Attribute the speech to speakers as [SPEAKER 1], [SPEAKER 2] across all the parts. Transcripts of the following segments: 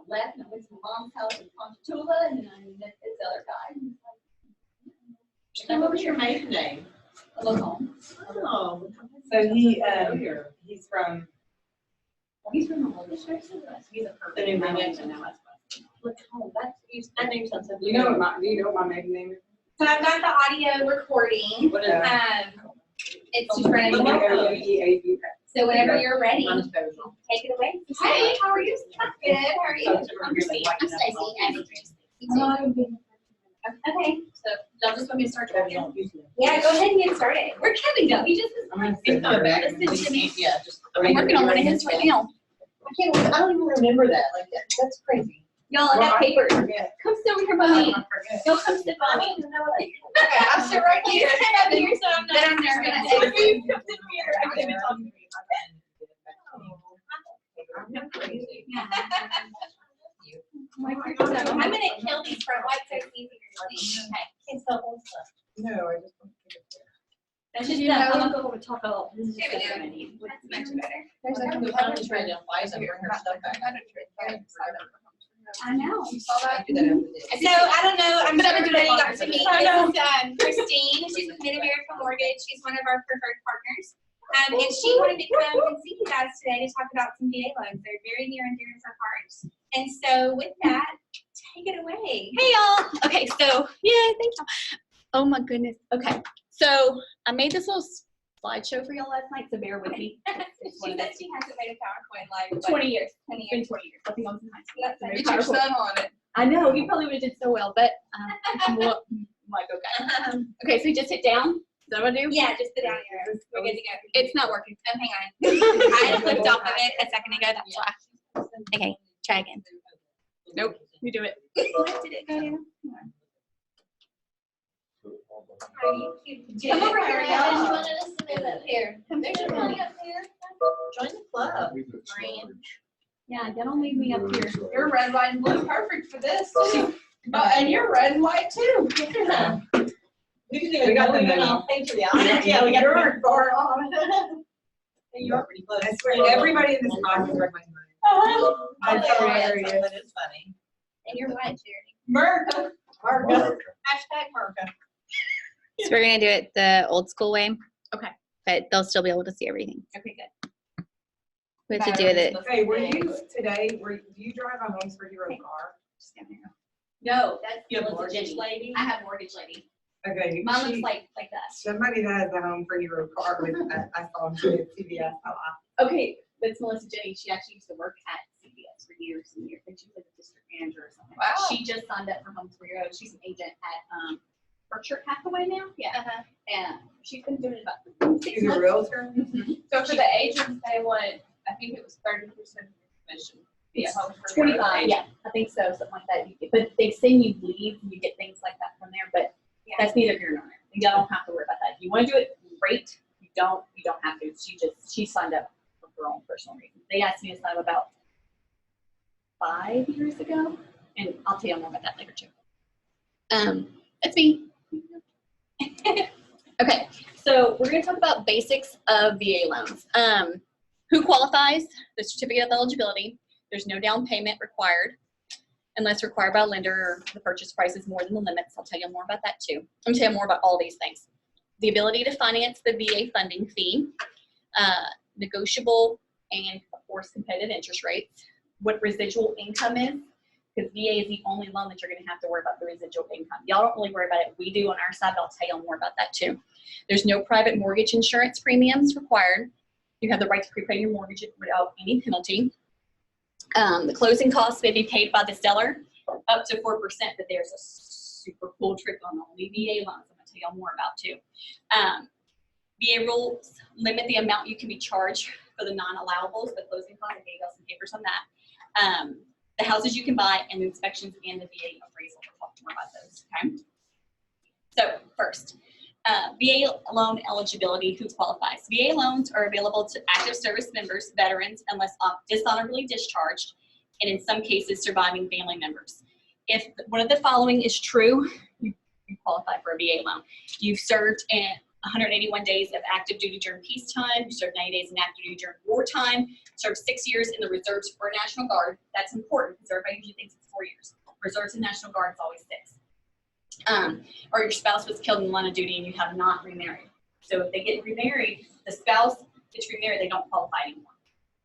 [SPEAKER 1] left and I went to my mom's house in Ponchatoula, and then I met this other guy.
[SPEAKER 2] So what was your maiden name?
[SPEAKER 1] Lacombe.
[SPEAKER 2] Oh.
[SPEAKER 3] So he's from.
[SPEAKER 1] He's from the district. He's a
[SPEAKER 2] The
[SPEAKER 1] perfect.
[SPEAKER 2] new
[SPEAKER 1] man.
[SPEAKER 2] name.
[SPEAKER 1] Lacombe. That name sounds so.
[SPEAKER 3] Do you know what my maiden name is?
[SPEAKER 4] So I've got the audio recording.
[SPEAKER 2] What is it?
[SPEAKER 4] It's just running.
[SPEAKER 3] L-E-A-U.
[SPEAKER 4] So whenever you're ready,
[SPEAKER 2] Mine is Bozel.
[SPEAKER 4] take it away. Hey, how are you? Good. How are you?
[SPEAKER 1] I'm Stacey.
[SPEAKER 4] Okay.
[SPEAKER 1] So y'all just want me to start talking?
[SPEAKER 4] Yeah, go ahead and get started.
[SPEAKER 1] Where'd Kevin go? He just.
[SPEAKER 3] I'm gonna
[SPEAKER 2] He's
[SPEAKER 3] sit
[SPEAKER 2] coming
[SPEAKER 3] here.
[SPEAKER 2] back. Yeah, just.
[SPEAKER 1] I'm working on one of his right now.
[SPEAKER 2] I don't even remember that. Like, that's crazy.
[SPEAKER 1] Y'all, I got paper. Come sit over here by me.
[SPEAKER 3] Forget.
[SPEAKER 1] Y'all come sit by me.
[SPEAKER 2] Okay, I'll sit right here.
[SPEAKER 1] Sit up here so I'm not.
[SPEAKER 4] Then I'm nervous. I'm gonna kill these front lights so it's easier to see. Okay.
[SPEAKER 1] It's the old stuff.
[SPEAKER 3] No, I just.
[SPEAKER 1] That's just, I'm not going to talk about. This is
[SPEAKER 4] There we
[SPEAKER 1] just
[SPEAKER 4] go.
[SPEAKER 1] so many.
[SPEAKER 4] That's much better.
[SPEAKER 2] I'm just ready to Liza and bring her stuff back.
[SPEAKER 4] I know.
[SPEAKER 2] I do that every day.
[SPEAKER 4] So I don't know, I'm
[SPEAKER 1] But
[SPEAKER 4] sure
[SPEAKER 1] I would do
[SPEAKER 4] everybody
[SPEAKER 1] that
[SPEAKER 4] got to
[SPEAKER 1] all
[SPEAKER 4] meet.
[SPEAKER 1] the time.
[SPEAKER 4] This is Christine. She's with Mid-America Mortgage. She's one of our preferred partners. And she wanted to come and see you guys today to talk about some VA loans. They're very near and dear to her heart. And so with that, take it away.
[SPEAKER 5] Hey y'all. Okay, so yeah, thank you. Oh my goodness. Okay, so I made this little slideshow for y'all last night, so bear with me.
[SPEAKER 4] She said she hasn't made a PowerPoint like
[SPEAKER 5] 20 years.
[SPEAKER 4] 20
[SPEAKER 5] It's been
[SPEAKER 4] years.
[SPEAKER 5] 20 years. I think I was in high school.
[SPEAKER 4] That's
[SPEAKER 5] So
[SPEAKER 4] like-
[SPEAKER 5] maybe
[SPEAKER 1] Get your
[SPEAKER 5] PowerPoint.
[SPEAKER 1] son on it.
[SPEAKER 5] I know he probably would have did so well, but well, like okay. Okay, so just sit down. Is that what I do?
[SPEAKER 4] Yeah, just sit down here. We're good to go.
[SPEAKER 5] It's not working.
[SPEAKER 4] Oh, hang on. I flipped off of it a second ago. That's why. Okay, try again.
[SPEAKER 5] Nope. You do it.
[SPEAKER 4] Did it go down?
[SPEAKER 1] Come over here,
[SPEAKER 4] y'all.
[SPEAKER 1] y'all. You wanted us to move up here. There's your money up there.
[SPEAKER 2] Join the club.
[SPEAKER 5] Yeah, y'all don't leave me up here.
[SPEAKER 1] You're red, white, and blue. Perfect for this. And you're red and white too.
[SPEAKER 2] We got the middle. Thank you. Yeah, we got
[SPEAKER 3] You're far off.
[SPEAKER 2] You are pretty close.
[SPEAKER 3] I swear, everybody in this class is read my mind. I'm hilarious.
[SPEAKER 2] That is funny.
[SPEAKER 4] And you're right, Charity.
[SPEAKER 1] Merca.
[SPEAKER 2] Hashtag Marka.
[SPEAKER 5] So we're gonna do it the old school way.
[SPEAKER 1] Okay.
[SPEAKER 5] But they'll still be able to see everything.
[SPEAKER 1] Okay, good.
[SPEAKER 5] We have to do it.
[SPEAKER 3] Hey, were you today, do you drive a Homes for Hero car?
[SPEAKER 1] No, that's
[SPEAKER 2] You have
[SPEAKER 1] Melissa
[SPEAKER 2] mortgage
[SPEAKER 1] Jenny.
[SPEAKER 2] lady?
[SPEAKER 1] I have mortgage lady.
[SPEAKER 3] Okay.
[SPEAKER 1] Mine looks
[SPEAKER 3] she-
[SPEAKER 1] like that.
[SPEAKER 3] Somebody that has a Home for Hero car with, I saw him today at CVS.
[SPEAKER 1] Okay, that's Melissa Jenny. She actually used to work at CVS for years and years. I think she was like a district manager or something.
[SPEAKER 2] Wow.
[SPEAKER 1] She just signed up for Homes for Hero. She's an agent at Berkshire Hathaway now. Yeah. And she's been doing it about 6
[SPEAKER 3] She's a
[SPEAKER 1] months.
[SPEAKER 3] realtor.
[SPEAKER 6] So for the agents, they want, I think it was 30% commission. Yeah,
[SPEAKER 1] It's
[SPEAKER 6] Homes for Hero
[SPEAKER 1] 25,
[SPEAKER 6] agent.
[SPEAKER 1] yeah, I think so, something like that. But they send you leads and you get things like that from there, but that's neither here nor there. You don't have to worry about that. If you want to do it, great. If you don't have to. She signed up for her own personal reasons. They asked me to sign up about 5 years ago, and I'll tell you more about that later too. It's me. Okay, so we're going to talk about basics of VA loans. Who qualifies? The certificate of eligibility. There's no down payment required unless required by a lender or the purchase price is more than the limits. I'll tell you more about that too. I'm going to tell you more about all these things. The ability to finance the VA funding fee, negotiable and of course competitive interest rates, what residual income is, because VA is the only loan that you're going to have to worry about the residual income. Y'all don't really worry about it. We do on our side, but I'll tell you more about that too. There's no private mortgage insurance premiums required. You have the right to prepay your mortgage without any penalty. The closing costs may be paid by the seller up to 4%, but there's a super cool trick on only VA loans I'm going to tell y'all more about too. VA rules limit the amount you can be charged for the non-allowables, the closing costs. I gave y'all some papers on that. The houses you can buy and the inspections and the VA appraisal. We'll talk more about those, okay? So first, VA loan eligibility, who qualifies? VA loans are available to active service members, veterans, unless dishonorably discharged, and in some cases, surviving family members. If one of the following is true, you qualify for a VA loan. You've served 181 days of active duty during peacetime. You serve 90 days in active duty during wartime. Serve 6 years in the reserves or National Guard. That's important because everybody usually thinks it's 4 years. Reserves and National Guard is always 6. Or your spouse was killed in the line of duty and you have not remarried. So if they get remarried, the spouse gets remarried, they don't qualify anymore.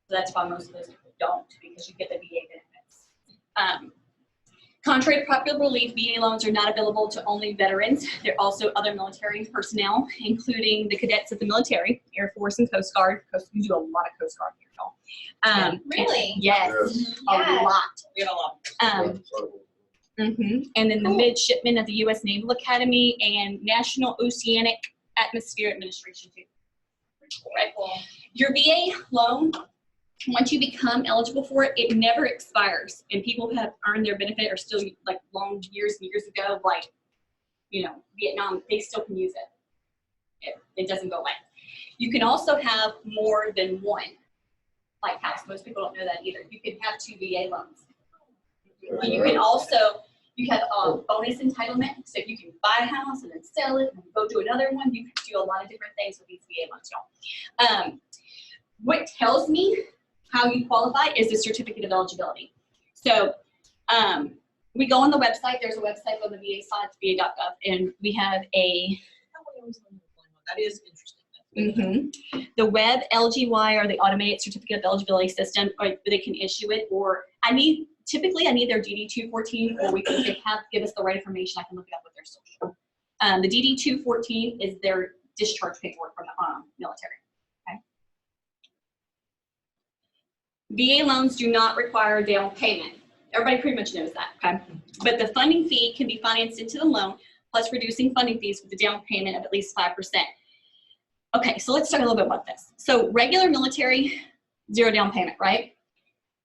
[SPEAKER 1] So that's why most of those people don't, because you get the VA benefits. Contrary to popular belief, VA loans are not available to only veterans. There are also other military personnel, including the cadets of the military, Air Force and Coast Guard. You do a lot of Coast Guard here, y'all.
[SPEAKER 4] Really?
[SPEAKER 1] Yes,
[SPEAKER 4] Yeah.
[SPEAKER 1] a lot.
[SPEAKER 3] We have a lot.
[SPEAKER 1] And then the midshipmen of the U.S. Naval Academy and National Oceanic Atmosphere Administration too. Right. Your VA loan, once you become eligible for it, it never expires. And people who have earned their benefit are still like long years and years ago, like, you know, Vietnam, they still can use it. It doesn't go away. You can also have more than one Lighthouse. Most people don't know that either. You can have 2 VA loans. You can also, you have a bonus entitlement. So you can buy a house and then sell it and go to another one. You can do a lot of different things with these VA loans, y'all. What tells me how you qualify is the certificate of eligibility. So we go on the website. There's a website on the VA side, va.gov, and we have a
[SPEAKER 3] That is interesting.
[SPEAKER 1] the web LGY or the automated certificate of eligibility system, or they can issue it. Or typically I need their DD-214, or we can give us the right information. I can look it up with their social. The DD-214 is their discharge paperwork from the military. VA loans do not require a down payment. Everybody pretty much knows that, okay? But the funding fee can be financed into the loan, plus reducing funding fees with a down payment of at least 5%. Okay, so let's talk a little bit about this. So regular military, 0 down payment, right?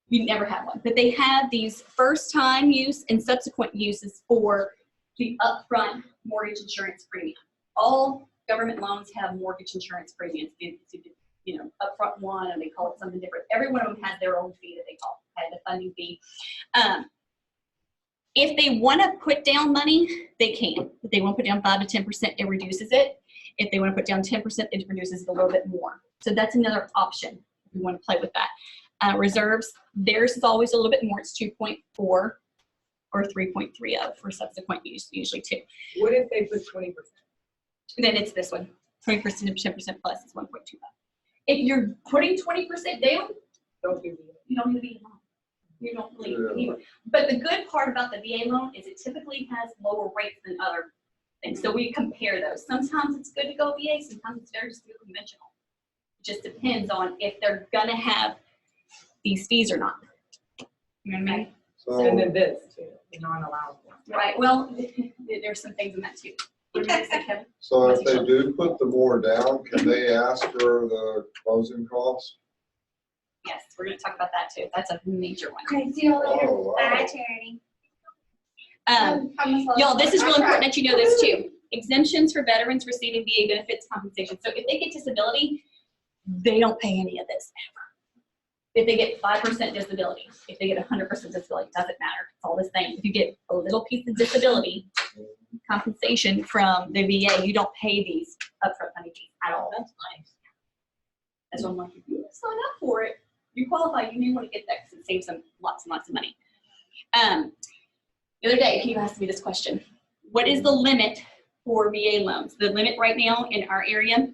[SPEAKER 1] You never have one. But they have these first-time use and subsequent uses for the upfront mortgage insurance premium. All government loans have mortgage insurance premiums. You know, upfront one, and they call it something different. Every one of them has their own fee that they call the funding fee. If they want to put down money, they can. If they want to put down 5 to 10%, it reduces it. If they want to put down 10%, it reduces it a little bit more. So that's another option if you want to play with that. Reserves, theirs is always a little bit more. It's 2.4 or 3.30 for subsequent use, usually 2.
[SPEAKER 3] What if they put 20%?
[SPEAKER 1] Then it's this one. 20% to 10% plus is 1.25. If you're putting 20% down,
[SPEAKER 3] Don't do that.
[SPEAKER 1] you don't need a VA loan. You don't really need one. But the good part about the VA loan is it typically has lower rates than other things. So we compare those. Sometimes it's good to go VA, sometimes it's better to go conventional. It just depends on if they're gonna have these fees or not. You know what I mean?
[SPEAKER 3] And then
[SPEAKER 7] So,
[SPEAKER 3] this too, the non-allowable.
[SPEAKER 1] Right, well, there's some things in that too. What did you say, Kevin?
[SPEAKER 7] so if they do put the more down, can they ask for the closing costs?
[SPEAKER 1] Yes, we're gonna talk about that too. That's a major one.
[SPEAKER 4] Okay, see you later.
[SPEAKER 7] Oh, wow.
[SPEAKER 4] Bye, Charity.
[SPEAKER 1] Y'all, this is really important that you know this too. Exemptions for veterans receiving VA benefits compensation. So if they get disability, they don't pay any of this ever. If they get 5% disability, if they get 100% disability, it doesn't matter. It's all the same. If you get a little piece of disability compensation from the VA, you don't pay these upfront funding fees at all.
[SPEAKER 3] That's nice.
[SPEAKER 1] That's why I'm like, if you sign up for it, you qualify, you may want to get that because it saves them lots and lots of money. The other day, he asked me this question. What is the limit for VA loans? The limit right now in our area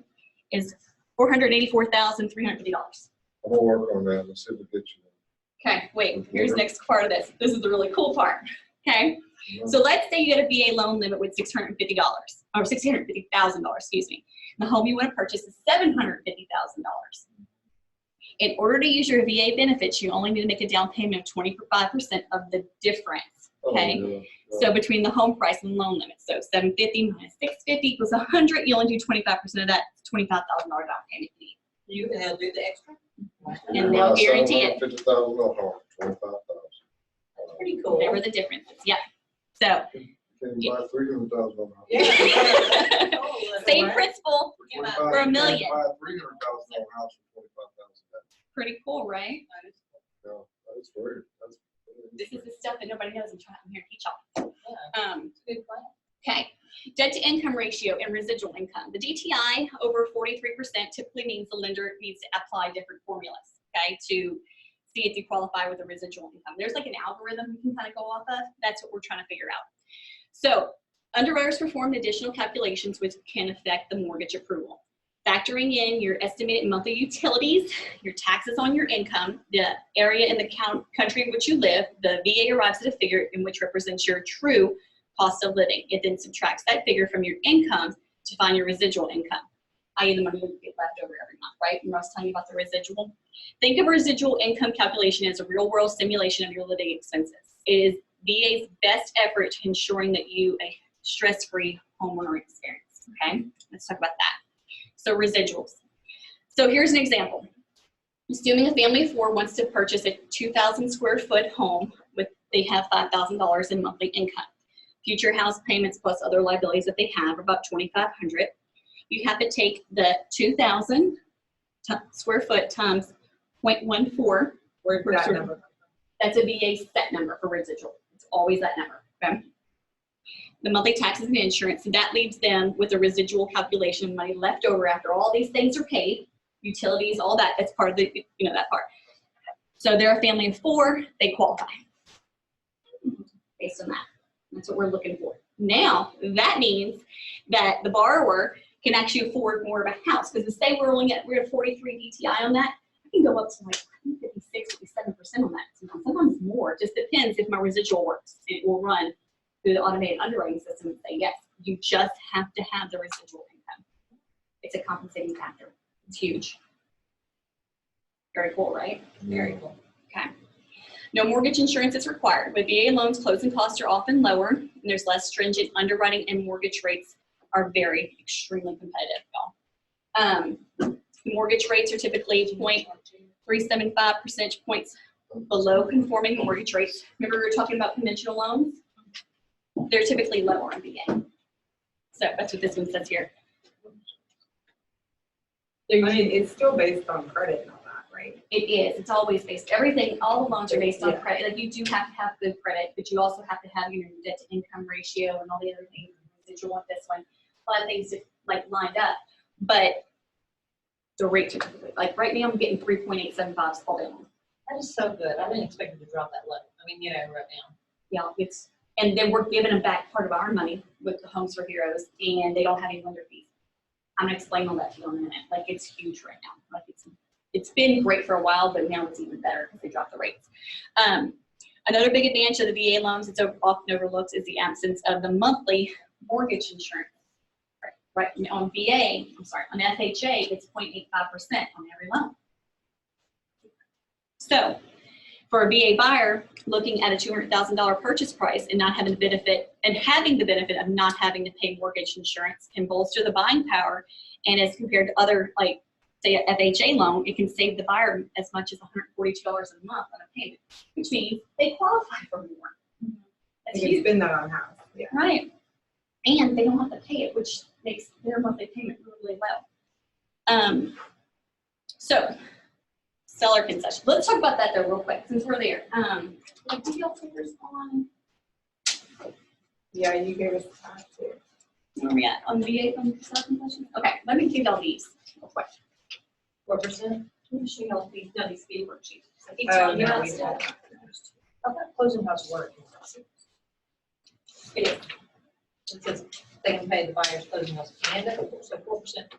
[SPEAKER 1] is $484,350.
[SPEAKER 7] I'm gonna work on that and see if we get you.
[SPEAKER 1] Okay, wait, here's the next part of this. This is the really cool part, okay? So let's say you get a VA loan limit with $650, or $650,000, excuse me. The home you want to purchase is $750,000. In order to use your VA benefits, you only need to make a down payment of 25% of the difference, okay?
[SPEAKER 7] Oh, yeah.
[SPEAKER 1] So between the home price and loan limit, so 750 minus 650 equals 100. You only do 25% of that. It's $25,000 down payment you need.
[SPEAKER 3] You can do the extra?
[SPEAKER 1] And they'll guarantee it.
[SPEAKER 7] $50,000 home, $25,000.
[SPEAKER 3] Pretty cool.
[SPEAKER 1] Whatever the difference is, yeah. So
[SPEAKER 7] Can you buy $300,000 home?
[SPEAKER 3] Yeah.
[SPEAKER 1] same principle for $1 million.
[SPEAKER 7] Buy $300,000 house for $25,000.
[SPEAKER 1] Pretty cool, right?
[SPEAKER 7] Yeah, that's weird. That's
[SPEAKER 1] This is the stuff that nobody knows. I'm here to teach y'all.
[SPEAKER 3] Good plan.
[SPEAKER 1] Okay.
[SPEAKER 5] Debt to income ratio and residual income. The DTI over 43% typically means the lender needs to apply different formulas, okay, to see if you qualify with a residual income. There's like an algorithm you can kind of go off of. That's what we're trying to figure out. So underwriters perform additional calculations which can affect the mortgage approval. Factoring in your estimated monthly utilities, your taxes on your income, the area in the country in which you live, the VA arrives at a figure in which represents your true cost of living. It then subtracts that figure from your income to find your residual income, i.e. the money you get left over every month, right? And I was telling you about the residual. Think of residual income calculation as a real-world simulation of your living expenses. It is VA's best effort to ensuring that you a stress-free homeowner experience, okay? Let's talk about that. So residuals. So here's an example. Assuming a family of 4 wants to purchase a 2,000 square foot home they have $5,000 in monthly income. Future house payments plus other liabilities that they have are about $2,500. You have to take the 2,000 square foot times 0.14.
[SPEAKER 3] Where's that number?
[SPEAKER 5] That's a VA set number for residual. It's always that number, okay? The monthly taxes and insurance, so that leaves them with a residual calculation of money left over after all these things are paid, utilities, all that, that's part of the, that part. So they're a family of 4, they qualify based on that. That's what we're looking for. Now, that means that the borrower can actually afford more of a house, because say we're at 43 DTI on that, I can go up to like 56, 57% on that. Sometimes more. It just depends if my residual works. It will run through the automated underwriting system and say, yes, you just have to have the residual income. It's a compensating factor. It's huge. Very cool, right? Very cool. Okay. No mortgage insurance is required. With VA loans, closing costs are often lower, and there's less stringent underwriting, and mortgage rates are very extremely competitive, y'all. Mortgage rates are typically 0.375 percentage points below conforming mortgage rates. Remember we were talking about conventional loans? They're typically lower in VA. So that's what this one says here.
[SPEAKER 3] I mean, it's still based on credit and all that, right?
[SPEAKER 5] It is. It's always based. Everything, all the loans are based on credit. Like you do have to have good credit, but you also have to have your debt to income ratio and all the other things that you want this one. A lot of things like lined up, but the rates are typically, like right now I'm getting 3.875s all day long.
[SPEAKER 2] That is so good. I didn't expect it to drop that low. I mean, right now.
[SPEAKER 5] Yeah, and then we're giving them back part of our money with the Homes for Heroes, and they don't have any lender fees. I'm gonna explain all that to you in a minute. Like it's huge right now. Like it's been great for a while, but now it's even better because they dropped the rates. Another big advantage of the VA loans, it's often overlooked, is the absence of the monthly mortgage insurance. Right on VA, on FHA, it's 0.85% on every loan. So for a VA buyer looking at a $200,000 purchase price and not having the benefit of not having to pay mortgage insurance can bolster the buying power. And as compared to other, like say a FHA loan, it can save the buyer as much as $142 a month on a payment, which means they qualify for more. That's
[SPEAKER 3] You
[SPEAKER 5] huge.
[SPEAKER 3] can spend that on house. Yeah.
[SPEAKER 5] Right. And they don't have to pay it, which makes their monthly payment really low. So seller concession. Let's talk about that though real quick since we're there. Do y'all figures on
[SPEAKER 3] Yeah, you gave us time too.
[SPEAKER 5] where are we at? On VA on seller concession? Okay, let me give y'all these real quick.
[SPEAKER 2] What percent?
[SPEAKER 5] Let me show y'all these speed worksheets. I keep
[SPEAKER 3] Oh,
[SPEAKER 5] telling you
[SPEAKER 3] no,
[SPEAKER 5] about
[SPEAKER 3] we
[SPEAKER 5] stuff.
[SPEAKER 3] don't.
[SPEAKER 2] How about closing house work?
[SPEAKER 5] It is.
[SPEAKER 2] It says they can pay the buyer's closing house and so 4%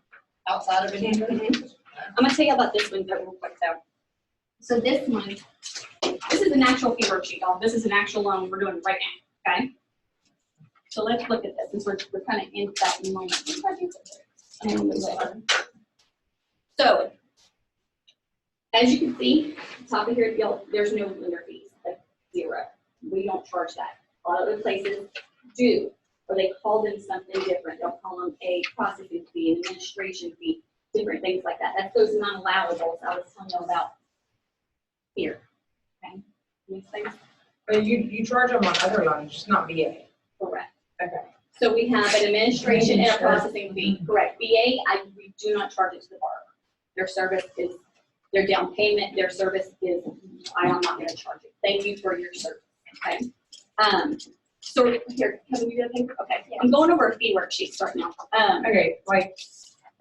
[SPEAKER 2] outside of it.
[SPEAKER 5] I'm gonna tell you about this one though real quick though. So this one, this is an actual fee worksheet, y'all. This is an actual loan we're doing right now, okay? So let's look at this since we're kind of in that moment. So as you can see, top of here, there's no lender fees, like 0. We don't charge that. A lot of other places do, or they call them something different. They'll call them a processing fee, an administration fee, different things like that. That's those non-allowables I was telling you about here. Okay, makes sense?
[SPEAKER 3] But you charge them on other loans, just not VA.
[SPEAKER 5] Correct.
[SPEAKER 3] Okay.
[SPEAKER 5] So we have an administration and a processing fee. Correct. VA, we do not charge it to the borrower. Their service is, their down payment, their service is, I am not going to charge it. Thank you for your service. Okay.
[SPEAKER 1] So here, can we do that paper? Okay, I'm going over a fee worksheet right now.
[SPEAKER 3] Okay, like,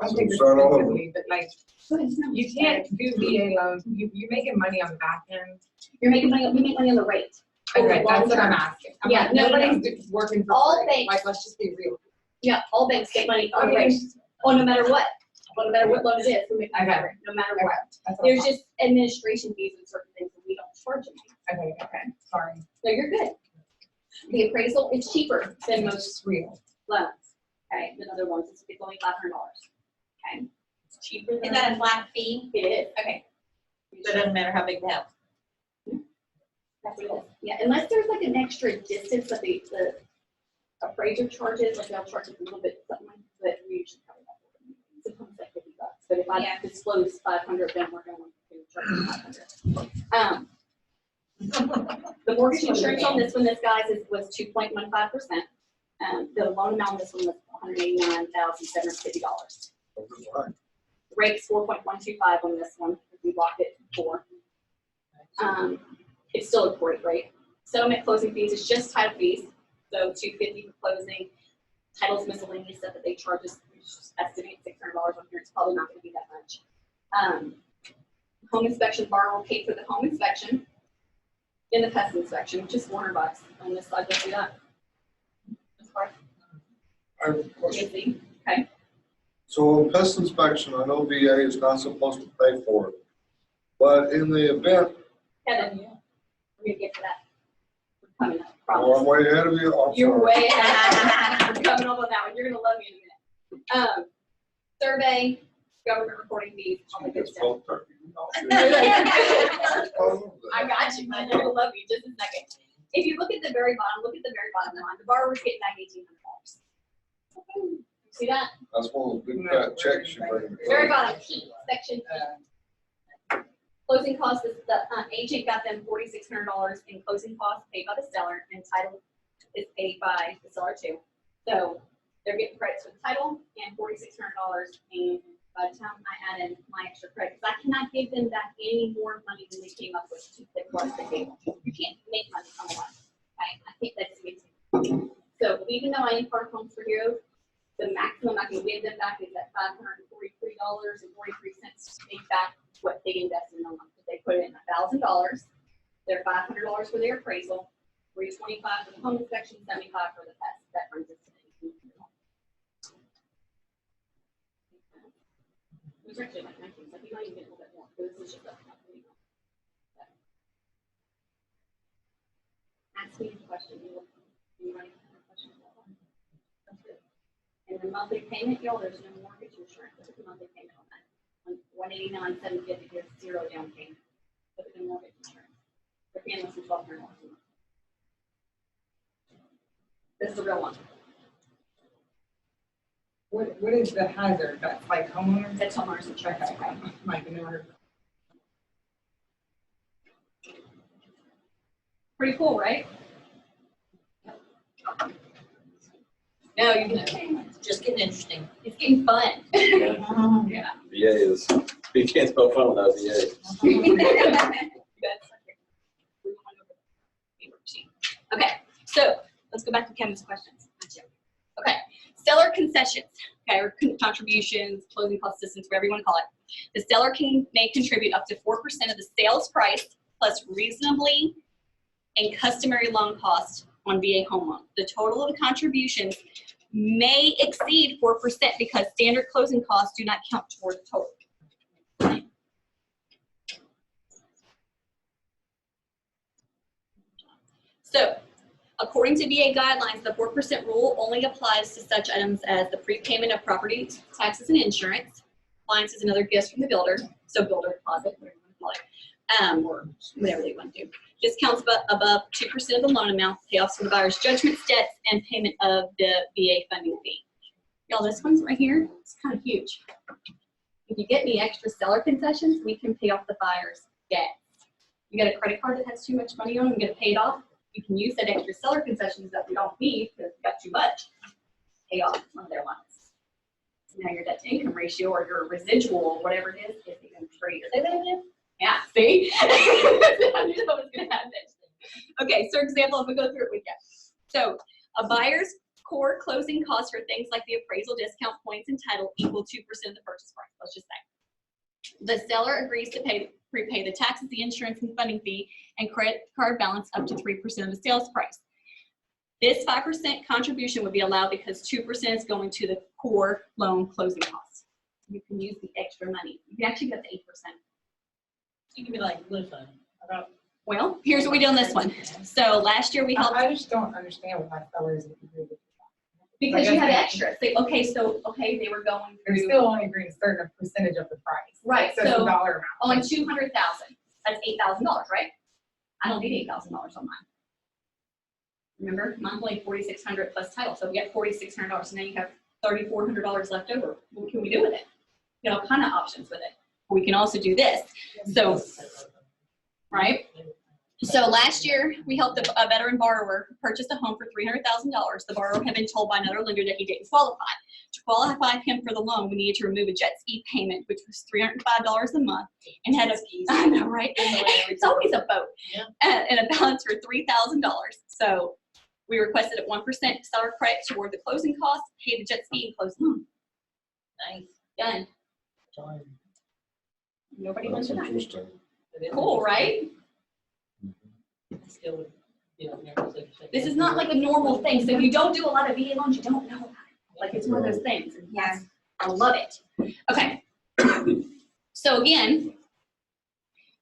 [SPEAKER 3] I don't think this is
[SPEAKER 7] Start all
[SPEAKER 3] good
[SPEAKER 7] over.
[SPEAKER 3] to me, but like, you can't do VA loans, you're making money on the back end.
[SPEAKER 1] You're making money, we make money on the rate. Over
[SPEAKER 3] Okay,
[SPEAKER 1] the
[SPEAKER 3] that's
[SPEAKER 1] long
[SPEAKER 3] what I'm
[SPEAKER 1] term.
[SPEAKER 3] asking. I'm
[SPEAKER 1] Yeah,
[SPEAKER 3] like,
[SPEAKER 1] no, no, no.
[SPEAKER 3] nobody's working for
[SPEAKER 1] All
[SPEAKER 3] free,
[SPEAKER 1] banks-
[SPEAKER 3] like, let's just be real.
[SPEAKER 1] Yeah, all banks get money on
[SPEAKER 3] I
[SPEAKER 1] the rate.
[SPEAKER 3] mean,
[SPEAKER 1] Oh, no matter what. Well, no matter what loan it is, we make money on
[SPEAKER 3] Okay.
[SPEAKER 1] the rate, no matter
[SPEAKER 3] okay,
[SPEAKER 1] what.
[SPEAKER 3] that's what I'm
[SPEAKER 1] There's just administration fees and certain things that we don't charge them.
[SPEAKER 3] okay, sorry,
[SPEAKER 1] No, you're good. The appraisal is cheaper than
[SPEAKER 3] it's
[SPEAKER 1] most
[SPEAKER 3] just real.
[SPEAKER 1] loans, okay, than other loans. It's only $500, okay? It's cheaper than.
[SPEAKER 2] Is that a flat fee?
[SPEAKER 1] It is.
[SPEAKER 2] Okay. So it doesn't matter how big the house.
[SPEAKER 1] That's what it is. Yeah, unless there's like an extra distance that the appraiser charges, like they'll charge us a little bit, something like, but we usually cover that. Sometimes like $50. But if I
[SPEAKER 4] Yeah.
[SPEAKER 1] disclose 500, then we're going to charge you 500. The mortgage insurance on this one, this guy's was 2.15%. The loan amount on this one was $189,750. Rate's 4.125 on this one, if we locked it before. It's still a great rate. Settlement closing fees is just title fees, so $250 for closing. Titles miscellaneous stuff that they charge us, we just estimate $600 on here. It's probably not going to be that much. Home inspection, borrower will pay for the home inspection. In the pest inspection, which is $400 on this side. Let's do that. This part,
[SPEAKER 7] I have a question.
[SPEAKER 1] easy. Okay.
[SPEAKER 7] So on pest inspection, I know VA is not supposed to pay for it. But in the event,
[SPEAKER 1] Kevin, we're gonna get to that. We're coming up.
[SPEAKER 7] oh, I'm
[SPEAKER 1] Promise.
[SPEAKER 7] way ahead of you. I'm
[SPEAKER 1] You're
[SPEAKER 7] sorry.
[SPEAKER 1] way ahead. We're coming up on that one. You're gonna love me in a minute. Survey, government reporting fees, all the good
[SPEAKER 7] It's
[SPEAKER 1] stuff.
[SPEAKER 7] 12:30.
[SPEAKER 1] I got you, man. You're gonna love me in just a second. If you look at the very bottom, look at the very bottom line. The borrower's getting back $1,800. See that?
[SPEAKER 7] That's one of those big fat checks you bring.
[SPEAKER 1] Very bottom, P, section P. Closing costs, is the agent got them $4,600 in closing costs paid by the seller, and title is paid by the seller too. So they're getting credits for the title and $4,600, and by the time I add in my extra credit, because I cannot give them back any more money than they came up with to the course they gave. You can't make money on one. Okay? I think that's amazing. So even though I impart homes for you, the maximum I can give them back is at $543.43 to take back what they invested in the loan. If they put in $1,000, they're $500 for their appraisal, $325 for the home inspection, $75 for the test. That brings us to $1,800. It was actually like 19, so you might even get a little bit more, because this is just a company. Ask me a question. Anybody have a question? That's good. And the monthly payment, y'all, there's no mortgage insurance. Look at the monthly payment on that. $189,750, there's zero down payment. Look at the mortgage insurance. They're paying less than $1,200 a month. This is the real one.
[SPEAKER 3] What is the hazard? That's like homeowners?
[SPEAKER 1] That's homeowners insurance.
[SPEAKER 3] Okay, like, in order.
[SPEAKER 1] Pretty cool, right? No, you're gonna,
[SPEAKER 2] Just getting interesting.
[SPEAKER 1] it's getting fun.
[SPEAKER 8] Yeah.
[SPEAKER 1] Yeah.
[SPEAKER 8] VA is, you can't spell fun without VA.
[SPEAKER 1] Okay, so let's go back to Kevin's questions. Okay, seller concessions, okay, or contributions, closing cost assistance, whatever you want to call it. The seller may contribute up to 4% of the sales price plus reasonably and customary loan costs on VA home loan. The total of the contributions may exceed 4% because standard closing costs do not count toward the total. So, according to VA guidelines, the 4% rule only applies to such items as the prepayment of property taxes and insurance, appliances and other gifts from the builder, so builder deposit, whatever you want to call it, or whatever they want to do. Discounts above 2% of the loan amount, payoffs for the buyer's judgments, debts, and payment of the VA funding fee. Y'all, this one's right here, it's kind of huge. If you get me extra seller concessions, we can pay off the buyer's debt. You got a credit card that has too much money on it, and get it paid off, you can use that extra seller concessions that we don't need because we got too much, pay off one of their loans. So now your debt to income ratio or your residual or whatever it is even greater. Say that again? Yeah, see? I knew that was going to happen. Okay, so example, I'm going to go through it with you.
[SPEAKER 5] So a buyer's core closing costs for things like the appraisal, discount points, and title equal 2% of the purchase price, let's just say. The seller agrees to prepay the taxes, the insurance, and funding fee, and credit card balance up to 3% of the sales price. This 5% contribution would be allowed because 2% is going to the core loan closing costs. You can use the extra money. You can actually get the 8%.
[SPEAKER 2] You can be like, listen, I got.
[SPEAKER 5] Well, here's what we did on this one. So last year we helped,
[SPEAKER 3] I just don't understand why sellers agree with that.
[SPEAKER 5] because you had extras. They were going
[SPEAKER 3] They're
[SPEAKER 5] through,
[SPEAKER 3] still only agreeing a certain percentage of the price.
[SPEAKER 5] Right,
[SPEAKER 3] So it's
[SPEAKER 5] so
[SPEAKER 3] a dollar amount.
[SPEAKER 5] on 200,000, that's $8,000, right? I don't need $8,000 on mine. Remember, monthly $4,600 plus title, so we got $4,600. So now you have $3,400 left over. What can we do with it? You know, all kind of options with it. We can also do this. So, right? So last year, we helped a veteran borrower purchase a home for $300,000. The borrower had been told by another lender that he didn't qualify. To qualify him for the loan, we needed to remove a jet ski payment, which was $305 a month, and had a, I know, right? It's always a boat.
[SPEAKER 2] Yeah.
[SPEAKER 5] And a balance for $3,000. So we requested a 1% seller credit toward the closing costs, paid the jet ski, and closed the loan.
[SPEAKER 2] Nice.
[SPEAKER 5] Done. Nobody wants
[SPEAKER 7] That's
[SPEAKER 5] to die.
[SPEAKER 7] interesting.
[SPEAKER 5] Cool, right?
[SPEAKER 2] Still, you know, never said-
[SPEAKER 5] This is not like a normal thing. So if you don't do a lot of VA loans, you don't know about it. Like it's one of those things. And yes, I love it. Okay. So again,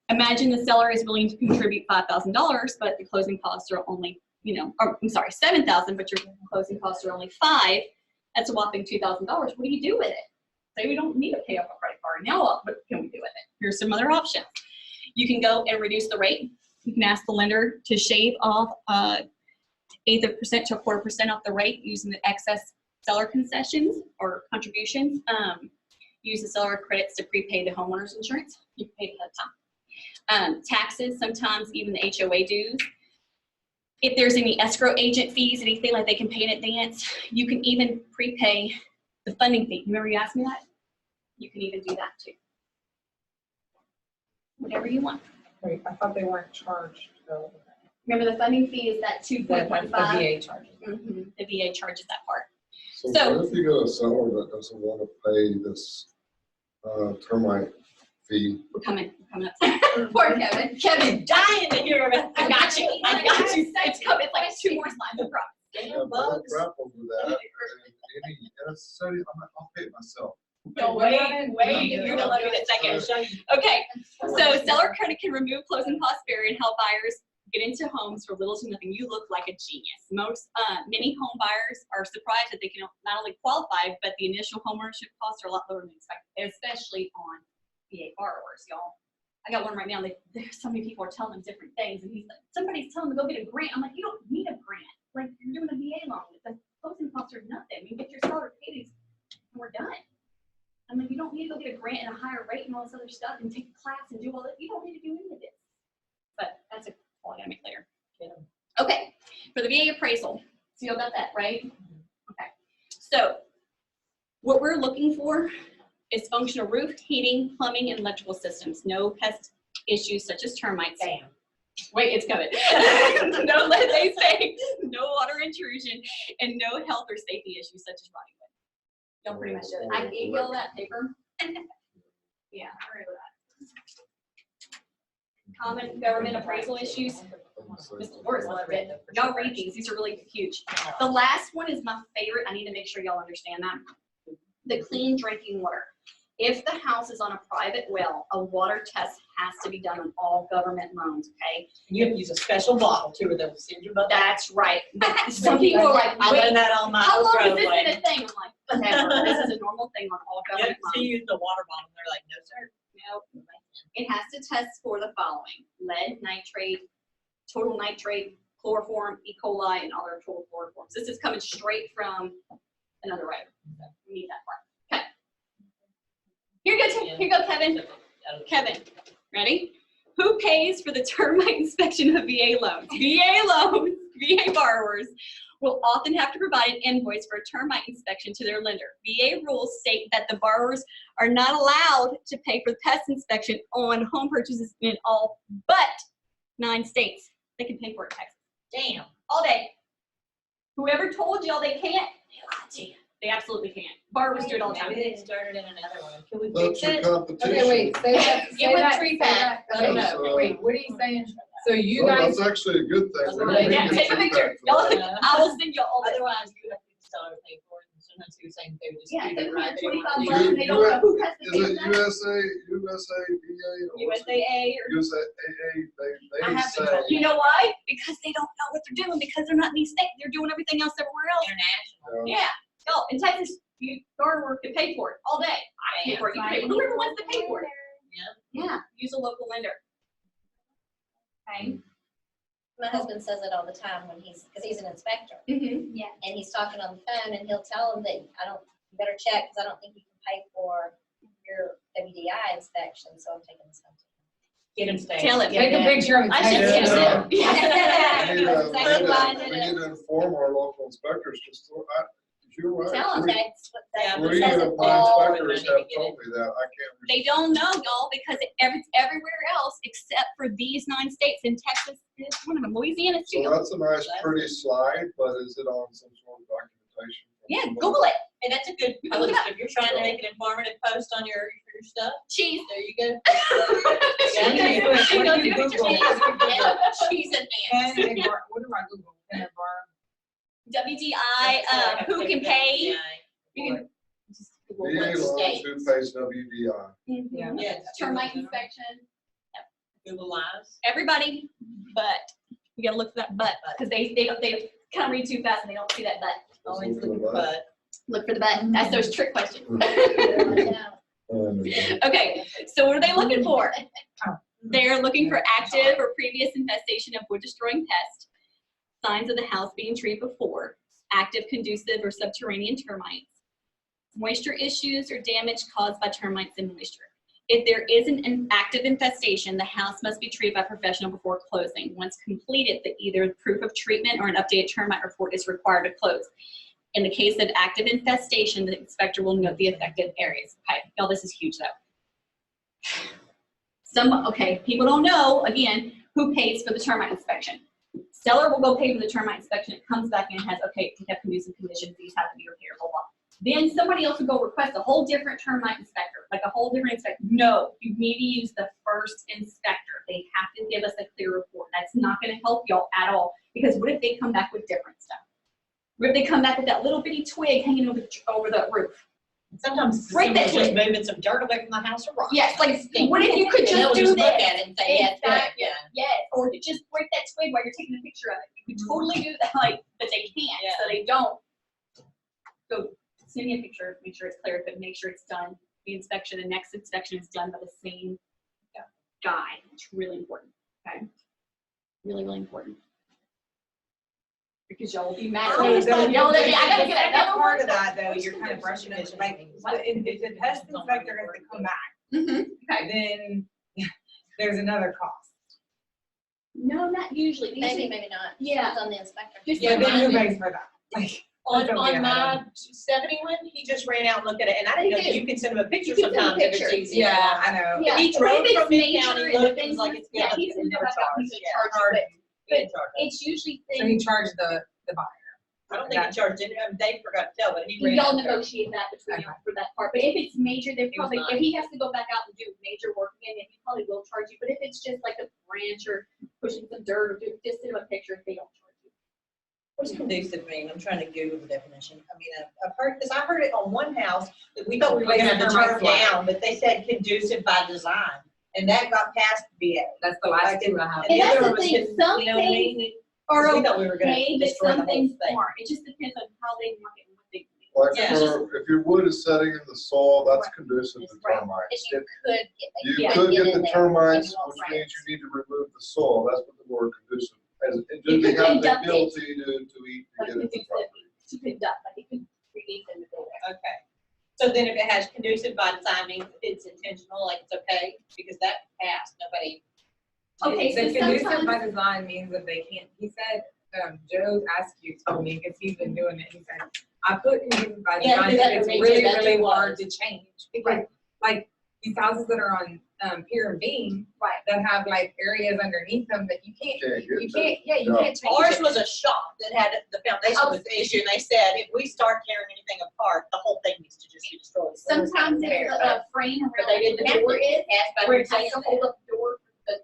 [SPEAKER 5] imagine the seller is willing to contribute $5,000, but the closing costs are only, or I'm sorry, $7,000, but your closing costs are only $5,000. That's a whopping $2,000. What do you do with it? Say we don't need to pay off a credit card. Now what can we do with it? Here's some other options. You can go and reduce the rate. You can ask the lender to shave off 1/8% to 1/4% off the rate using the excess seller concessions or contributions. Use the seller credits to prepay the homeowner's insurance. You can pay it ahead of time. Taxes, sometimes even the HOA dues. If there's any escrow agent fees, anything like they can pay in advance, you can even prepay the funding fee. Remember you asked me that? You can even do that too. Whatever you want.
[SPEAKER 3] Wait, I thought they weren't charged though.
[SPEAKER 5] Remember the funding fee is that
[SPEAKER 3] That's the
[SPEAKER 5] 2.15?
[SPEAKER 3] VA charges.
[SPEAKER 5] Mhm, the VA charges that part.
[SPEAKER 7] So
[SPEAKER 5] So-
[SPEAKER 7] what if you get a seller that doesn't want to pay this termite fee?
[SPEAKER 5] We're coming up. Poor Kevin. Kevin, dying to hear about it. I got you. It's coming. It's like 2 more slides, I promise.
[SPEAKER 7] Yeah, but grapple with that. And it's so, I'll pay it myself.
[SPEAKER 5] No, wait. You're gonna love it in a second. Okay, so seller credit can remove closing cost barrier and help buyers get into homes for little to nothing. You look like a genius. Many home buyers are surprised that they can not only qualify, but the initial homeownership costs are a lot lower than expected, especially on VA borrowers, y'all. I got one right now. There's so many people are telling them different things, and he's like, somebody's telling them to go get a grant. I'm like, you don't need a grant. Like you're doing a VA loan. The closing costs are nothing. You get your seller paid, and we're done. I'm like, you don't need to go get a grant and a higher rate and all this other stuff and take a class and do all that. You don't need to do any of this. But that's a call I gotta make later. Okay, for the VA appraisal. So you all got that, right? Okay. So what we're looking for is functional roof, heating, plumbing, and electrical systems. No pest issues such as termites.
[SPEAKER 2] Bam.
[SPEAKER 5] Wait, it's coming. No lead, they say, no water intrusion, and no health or safety issues such as rotting wood. Don't pretty much do it. I gave you all that paper. Yeah, I remember that. Common government appraisal issues. Mr. Lawrence loved it. Y'all read these. These are really huge. The last one is my favorite. I need to make sure y'all understand that. The clean drinking water. If the house is on a private well, a water test has to be done on all government loans, okay?
[SPEAKER 2] You have to use a special bottle too, or they'll send you about that.
[SPEAKER 5] That's right. Some people are like,
[SPEAKER 2] I
[SPEAKER 5] wait,
[SPEAKER 2] learned that on my
[SPEAKER 5] how long has
[SPEAKER 2] road
[SPEAKER 5] this been
[SPEAKER 2] lane.
[SPEAKER 5] a thing? I'm like, whatever. This is a normal thing on all
[SPEAKER 2] Yep,
[SPEAKER 5] government
[SPEAKER 2] so
[SPEAKER 5] loans.
[SPEAKER 2] you use the water bottle, they're like, no, sir.
[SPEAKER 5] Nope. It has to test for the following: lead, nitrate, total nitrate, chloroform, E. coli, and other total chloroforms. This is coming straight from another writer. So we need that part. Okay. Here you go, Here you go, Kevin. Kevin, ready? Who pays for the termite inspection of VA loans? VA loans, VA borrowers will often have to provide an invoice for a termite inspection to their lender. VA rules state that the borrowers are not allowed to pay for the pest inspection on home purchases in all but 9 states. They can pay for it in Texas.
[SPEAKER 2] Damn.
[SPEAKER 5] All day. Whoever told y'all they can't, they lied to you. They absolutely can't. Barbara's do it all the time.
[SPEAKER 2] Maybe they started in another one. Can we
[SPEAKER 7] That's
[SPEAKER 2] fix
[SPEAKER 7] your
[SPEAKER 2] it?
[SPEAKER 7] competition.
[SPEAKER 3] Okay, wait, say that,
[SPEAKER 5] It
[SPEAKER 3] say
[SPEAKER 5] went
[SPEAKER 3] that,
[SPEAKER 5] three
[SPEAKER 3] say
[SPEAKER 5] pack.
[SPEAKER 3] that.
[SPEAKER 7] I don't
[SPEAKER 3] Okay,
[SPEAKER 7] know.
[SPEAKER 3] wait, what are you saying? So you
[SPEAKER 7] Well,
[SPEAKER 3] guys,
[SPEAKER 7] that's actually a good thing. We
[SPEAKER 2] Right.
[SPEAKER 7] don't
[SPEAKER 5] Yeah,
[SPEAKER 7] need
[SPEAKER 5] take a
[SPEAKER 7] feedback
[SPEAKER 5] picture.
[SPEAKER 7] for
[SPEAKER 5] Y'all,
[SPEAKER 7] that.
[SPEAKER 5] I will send you all this.
[SPEAKER 2] Otherwise, you have to sell everything for it, and sometimes do the same thing, just
[SPEAKER 5] Yeah,
[SPEAKER 2] keep
[SPEAKER 5] they
[SPEAKER 2] it right.
[SPEAKER 5] pay 25
[SPEAKER 7] You-
[SPEAKER 5] bucks and they don't know who has to
[SPEAKER 7] Is
[SPEAKER 5] pay
[SPEAKER 7] it
[SPEAKER 5] for that.
[SPEAKER 7] USA, VA, or what's it?
[SPEAKER 5] USAA or
[SPEAKER 7] USAA,
[SPEAKER 2] I
[SPEAKER 7] they
[SPEAKER 2] have been
[SPEAKER 7] say,
[SPEAKER 2] told.
[SPEAKER 5] you know why? Because they don't know what they're doing because they're not in these states. They're doing everything else everywhere else.
[SPEAKER 2] International.
[SPEAKER 5] Yeah. Oh, in Texas, you go to work and pay for it all day. I pay for it. You pay. Whoever wants to pay for it. Yeah. Use a local lender. Okay.
[SPEAKER 9] My husband says it all the time when because he's an inspector,
[SPEAKER 5] Mm-hmm.
[SPEAKER 9] and he's talking on the phone, and he'll tell him that you better check, because I don't think you can pay for your WDI inspection, so I'm taking this home.
[SPEAKER 2] Get them stayed.
[SPEAKER 5] Tell it.
[SPEAKER 3] take a picture of it.
[SPEAKER 5] I
[SPEAKER 3] take
[SPEAKER 5] should
[SPEAKER 3] it.
[SPEAKER 5] text
[SPEAKER 7] Yeah.
[SPEAKER 5] him.
[SPEAKER 7] we need to,
[SPEAKER 9] That's exactly why I did
[SPEAKER 7] we
[SPEAKER 9] it.
[SPEAKER 7] need to inform our local inspectors, just, you're right.
[SPEAKER 9] Tell him that's what,
[SPEAKER 2] Yeah,
[SPEAKER 9] that
[SPEAKER 7] Three
[SPEAKER 9] says
[SPEAKER 7] of
[SPEAKER 9] it
[SPEAKER 7] my
[SPEAKER 9] all.
[SPEAKER 7] inspectors have told me that, I can't.
[SPEAKER 5] They don't know, y'all, because it's everywhere else except for these 9 states. And Texas is one of them. Louisiana
[SPEAKER 7] So
[SPEAKER 5] too.
[SPEAKER 7] that's a nice, pretty slide, but is it on some sort of documentation? from
[SPEAKER 5] Yeah,
[SPEAKER 7] somebody?
[SPEAKER 5] Google it.
[SPEAKER 2] And that's a good
[SPEAKER 5] You can look
[SPEAKER 2] post,
[SPEAKER 5] it up.
[SPEAKER 2] if you're trying to make an informative post on your stuff,
[SPEAKER 5] Cheese.
[SPEAKER 2] there you go.
[SPEAKER 5] She knows
[SPEAKER 3] What do you
[SPEAKER 5] you have to
[SPEAKER 3] Google?
[SPEAKER 5] cheese.
[SPEAKER 2] Cheese and
[SPEAKER 3] Pen
[SPEAKER 2] ants.
[SPEAKER 3] and bar, what do I Google? Pen and bar.
[SPEAKER 5] WDI, who can pay. You can just Google
[SPEAKER 7] VA
[SPEAKER 5] what
[SPEAKER 7] loans,
[SPEAKER 5] state.
[SPEAKER 7] who pays WDI?
[SPEAKER 3] Yeah.
[SPEAKER 2] Yeah.
[SPEAKER 5] Termite inspection.
[SPEAKER 2] Google Lives.
[SPEAKER 5] Everybody, but you gotta look for that but because they kind of read too fast and they don't see that but.
[SPEAKER 2] Always
[SPEAKER 7] Look for the
[SPEAKER 2] looking for
[SPEAKER 7] butt.
[SPEAKER 2] butt.
[SPEAKER 5] Look for the but. That's those trick questions.
[SPEAKER 9] Yeah.
[SPEAKER 5] Okay, so what are they looking for?
[SPEAKER 3] Oh.
[SPEAKER 5] They're looking for active or previous infestation of wood destroying pests, signs of the house being treated before, active conducive or subterranean termites, moisture issues or damage caused by termites and moisture. If there is an active infestation, the house must be treated by a professional before closing. Once completed, either proof of treatment or an updated termite report is required to close. In the case of active infestation, the inspector will note the affected areas. Okay, y'all, this is huge though. Okay, people don't know, again, who pays for the termite inspection. Seller will go pay for the termite inspection. It comes back and has, okay, we have conducive conditions, these have to be repaired, blah, blah. Then somebody else will go request a whole different termite inspector, like a whole different inspector. No, you need to use the first inspector. They have to give us a clear report. That's not gonna help y'all at all, because what if they come back with different stuff? What if they come back with that little bitty twig hanging over the roof?
[SPEAKER 2] Sometimes
[SPEAKER 5] Break that
[SPEAKER 2] someone's just
[SPEAKER 5] twig.
[SPEAKER 2] moving some dirt away from the house or rock.
[SPEAKER 5] Yes, like, what if you could
[SPEAKER 2] And they'll
[SPEAKER 5] just do
[SPEAKER 2] look
[SPEAKER 5] that?
[SPEAKER 2] at it and say, yeah, it's good.
[SPEAKER 5] Exactly.
[SPEAKER 2] Yeah.
[SPEAKER 5] Yes, or to just break that twig while you're taking a picture of it. You could totally do that, like, but they can't,
[SPEAKER 2] Yeah.
[SPEAKER 5] so they don't. So send me a picture, make sure it's clear, but make sure it's done. The inspection, the next inspection is done by the same guy. It's really important, okay? Really, really important. Because y'all will be mad.
[SPEAKER 3] So
[SPEAKER 5] Y'all
[SPEAKER 3] the-
[SPEAKER 5] will be, I gotta
[SPEAKER 3] the
[SPEAKER 5] get
[SPEAKER 3] second
[SPEAKER 5] another
[SPEAKER 3] part
[SPEAKER 5] one.
[SPEAKER 3] of that, though, you're kind of brushing it, like, if the pest inspector has to come back,
[SPEAKER 5] Mhm, okay.
[SPEAKER 3] then there's another cost.
[SPEAKER 5] No, not usually.
[SPEAKER 9] Maybe, maybe not.
[SPEAKER 5] Yeah.
[SPEAKER 9] It's on the inspector.
[SPEAKER 5] Just
[SPEAKER 3] Yeah, then who
[SPEAKER 5] remind me.
[SPEAKER 3] pays for that? Like,
[SPEAKER 2] On
[SPEAKER 3] That's okay,
[SPEAKER 2] my 71, he just ran out and looked at it, and I didn't know that you can send him a picture
[SPEAKER 5] You can send a
[SPEAKER 2] sometimes if it's
[SPEAKER 5] picture.
[SPEAKER 2] easy.
[SPEAKER 3] yeah, I know.
[SPEAKER 5] Yeah,
[SPEAKER 2] He
[SPEAKER 5] but
[SPEAKER 2] drove
[SPEAKER 5] if it's
[SPEAKER 2] from
[SPEAKER 5] major
[SPEAKER 2] Mid-County,
[SPEAKER 5] and
[SPEAKER 2] looked,
[SPEAKER 5] the
[SPEAKER 2] and was like, it's good.
[SPEAKER 5] yeah, he's gonna go back out, he's gonna charge you, but
[SPEAKER 2] He charged us.
[SPEAKER 5] it's usually
[SPEAKER 3] So he
[SPEAKER 5] things,
[SPEAKER 3] charged the buyer.
[SPEAKER 2] I don't think he charged any, Dave forgot to tell, but he ran
[SPEAKER 5] y'all
[SPEAKER 2] out there.
[SPEAKER 5] negotiate that between y'all for that part, but if it's major, they
[SPEAKER 2] He was
[SPEAKER 5] probably,
[SPEAKER 2] nice.
[SPEAKER 5] if he has to go back out and do major work again, then he probably will charge you, but if it's just like a branch or pushing some dirt or just send him a picture, they don't charge you.
[SPEAKER 2] What does conducive mean? I'm trying to Google the definition. I mean, I've heard, because I heard it on one house that we thought we were gonna have to turn down, but they said conducive by design. And that got past VA.
[SPEAKER 3] That's the last two I have.
[SPEAKER 5] And that's
[SPEAKER 2] other
[SPEAKER 5] the
[SPEAKER 2] one was
[SPEAKER 5] thing,
[SPEAKER 2] just,
[SPEAKER 5] some
[SPEAKER 2] you know what I
[SPEAKER 5] things
[SPEAKER 2] mean?
[SPEAKER 5] Or
[SPEAKER 2] We thought we were gonna
[SPEAKER 5] okay, but
[SPEAKER 2] destroy the
[SPEAKER 5] some
[SPEAKER 2] whole
[SPEAKER 5] things
[SPEAKER 2] thing.
[SPEAKER 5] aren't, it just depends on how they market and what they do.
[SPEAKER 7] Like
[SPEAKER 2] Yeah.
[SPEAKER 7] if your wood is setting in the soil, that's conducive to
[SPEAKER 5] Right.
[SPEAKER 7] termites.
[SPEAKER 9] If you could get,
[SPEAKER 7] You
[SPEAKER 5] Yeah.
[SPEAKER 7] could get
[SPEAKER 9] in
[SPEAKER 7] the
[SPEAKER 9] there,
[SPEAKER 7] termites,
[SPEAKER 9] and you won't
[SPEAKER 7] which
[SPEAKER 9] find
[SPEAKER 7] means
[SPEAKER 9] it.
[SPEAKER 7] you need to remove the soil, that's what the word conducive, as, and
[SPEAKER 5] You
[SPEAKER 7] do they
[SPEAKER 5] could
[SPEAKER 7] have the
[SPEAKER 5] conduct it.
[SPEAKER 7] ability to eat,
[SPEAKER 5] Like
[SPEAKER 7] to
[SPEAKER 5] if
[SPEAKER 7] get it?
[SPEAKER 5] it's to conduct, like it could create them to go there.
[SPEAKER 2] Okay. So then if it has conducive by design, means it's intentional, like it's okay, because that passed, nobody.
[SPEAKER 5] Okay, so
[SPEAKER 3] The conducive
[SPEAKER 5] sometimes-
[SPEAKER 3] by design means that they can't, he said, Joe Askew told me, because he's been doing it, he said, I put conducive by
[SPEAKER 2] Yeah,
[SPEAKER 3] design,
[SPEAKER 2] do that
[SPEAKER 3] because
[SPEAKER 2] for
[SPEAKER 3] it's
[SPEAKER 2] me too,
[SPEAKER 3] really,
[SPEAKER 2] that's
[SPEAKER 3] really
[SPEAKER 2] what it
[SPEAKER 3] hard
[SPEAKER 2] was.
[SPEAKER 3] to change. Because, like, these houses that are on Pier and Bean,
[SPEAKER 5] Right.
[SPEAKER 3] that have like areas underneath them that you can't,
[SPEAKER 7] Can't get
[SPEAKER 3] you
[SPEAKER 7] to.
[SPEAKER 3] can't, yeah, you
[SPEAKER 7] Yeah.
[SPEAKER 3] can't change
[SPEAKER 2] Ours
[SPEAKER 3] it.
[SPEAKER 2] was a shop that had, the foundation was the issue, and they said, if we start tearing anything apart, the whole thing needs to just be destroyed. So it was kind of
[SPEAKER 5] Sometimes
[SPEAKER 2] fair,
[SPEAKER 5] it's
[SPEAKER 2] but-
[SPEAKER 5] a frame
[SPEAKER 2] But
[SPEAKER 5] around
[SPEAKER 2] they
[SPEAKER 5] where the
[SPEAKER 2] didn't
[SPEAKER 5] door is, where it has
[SPEAKER 2] say
[SPEAKER 5] to hold up the door, the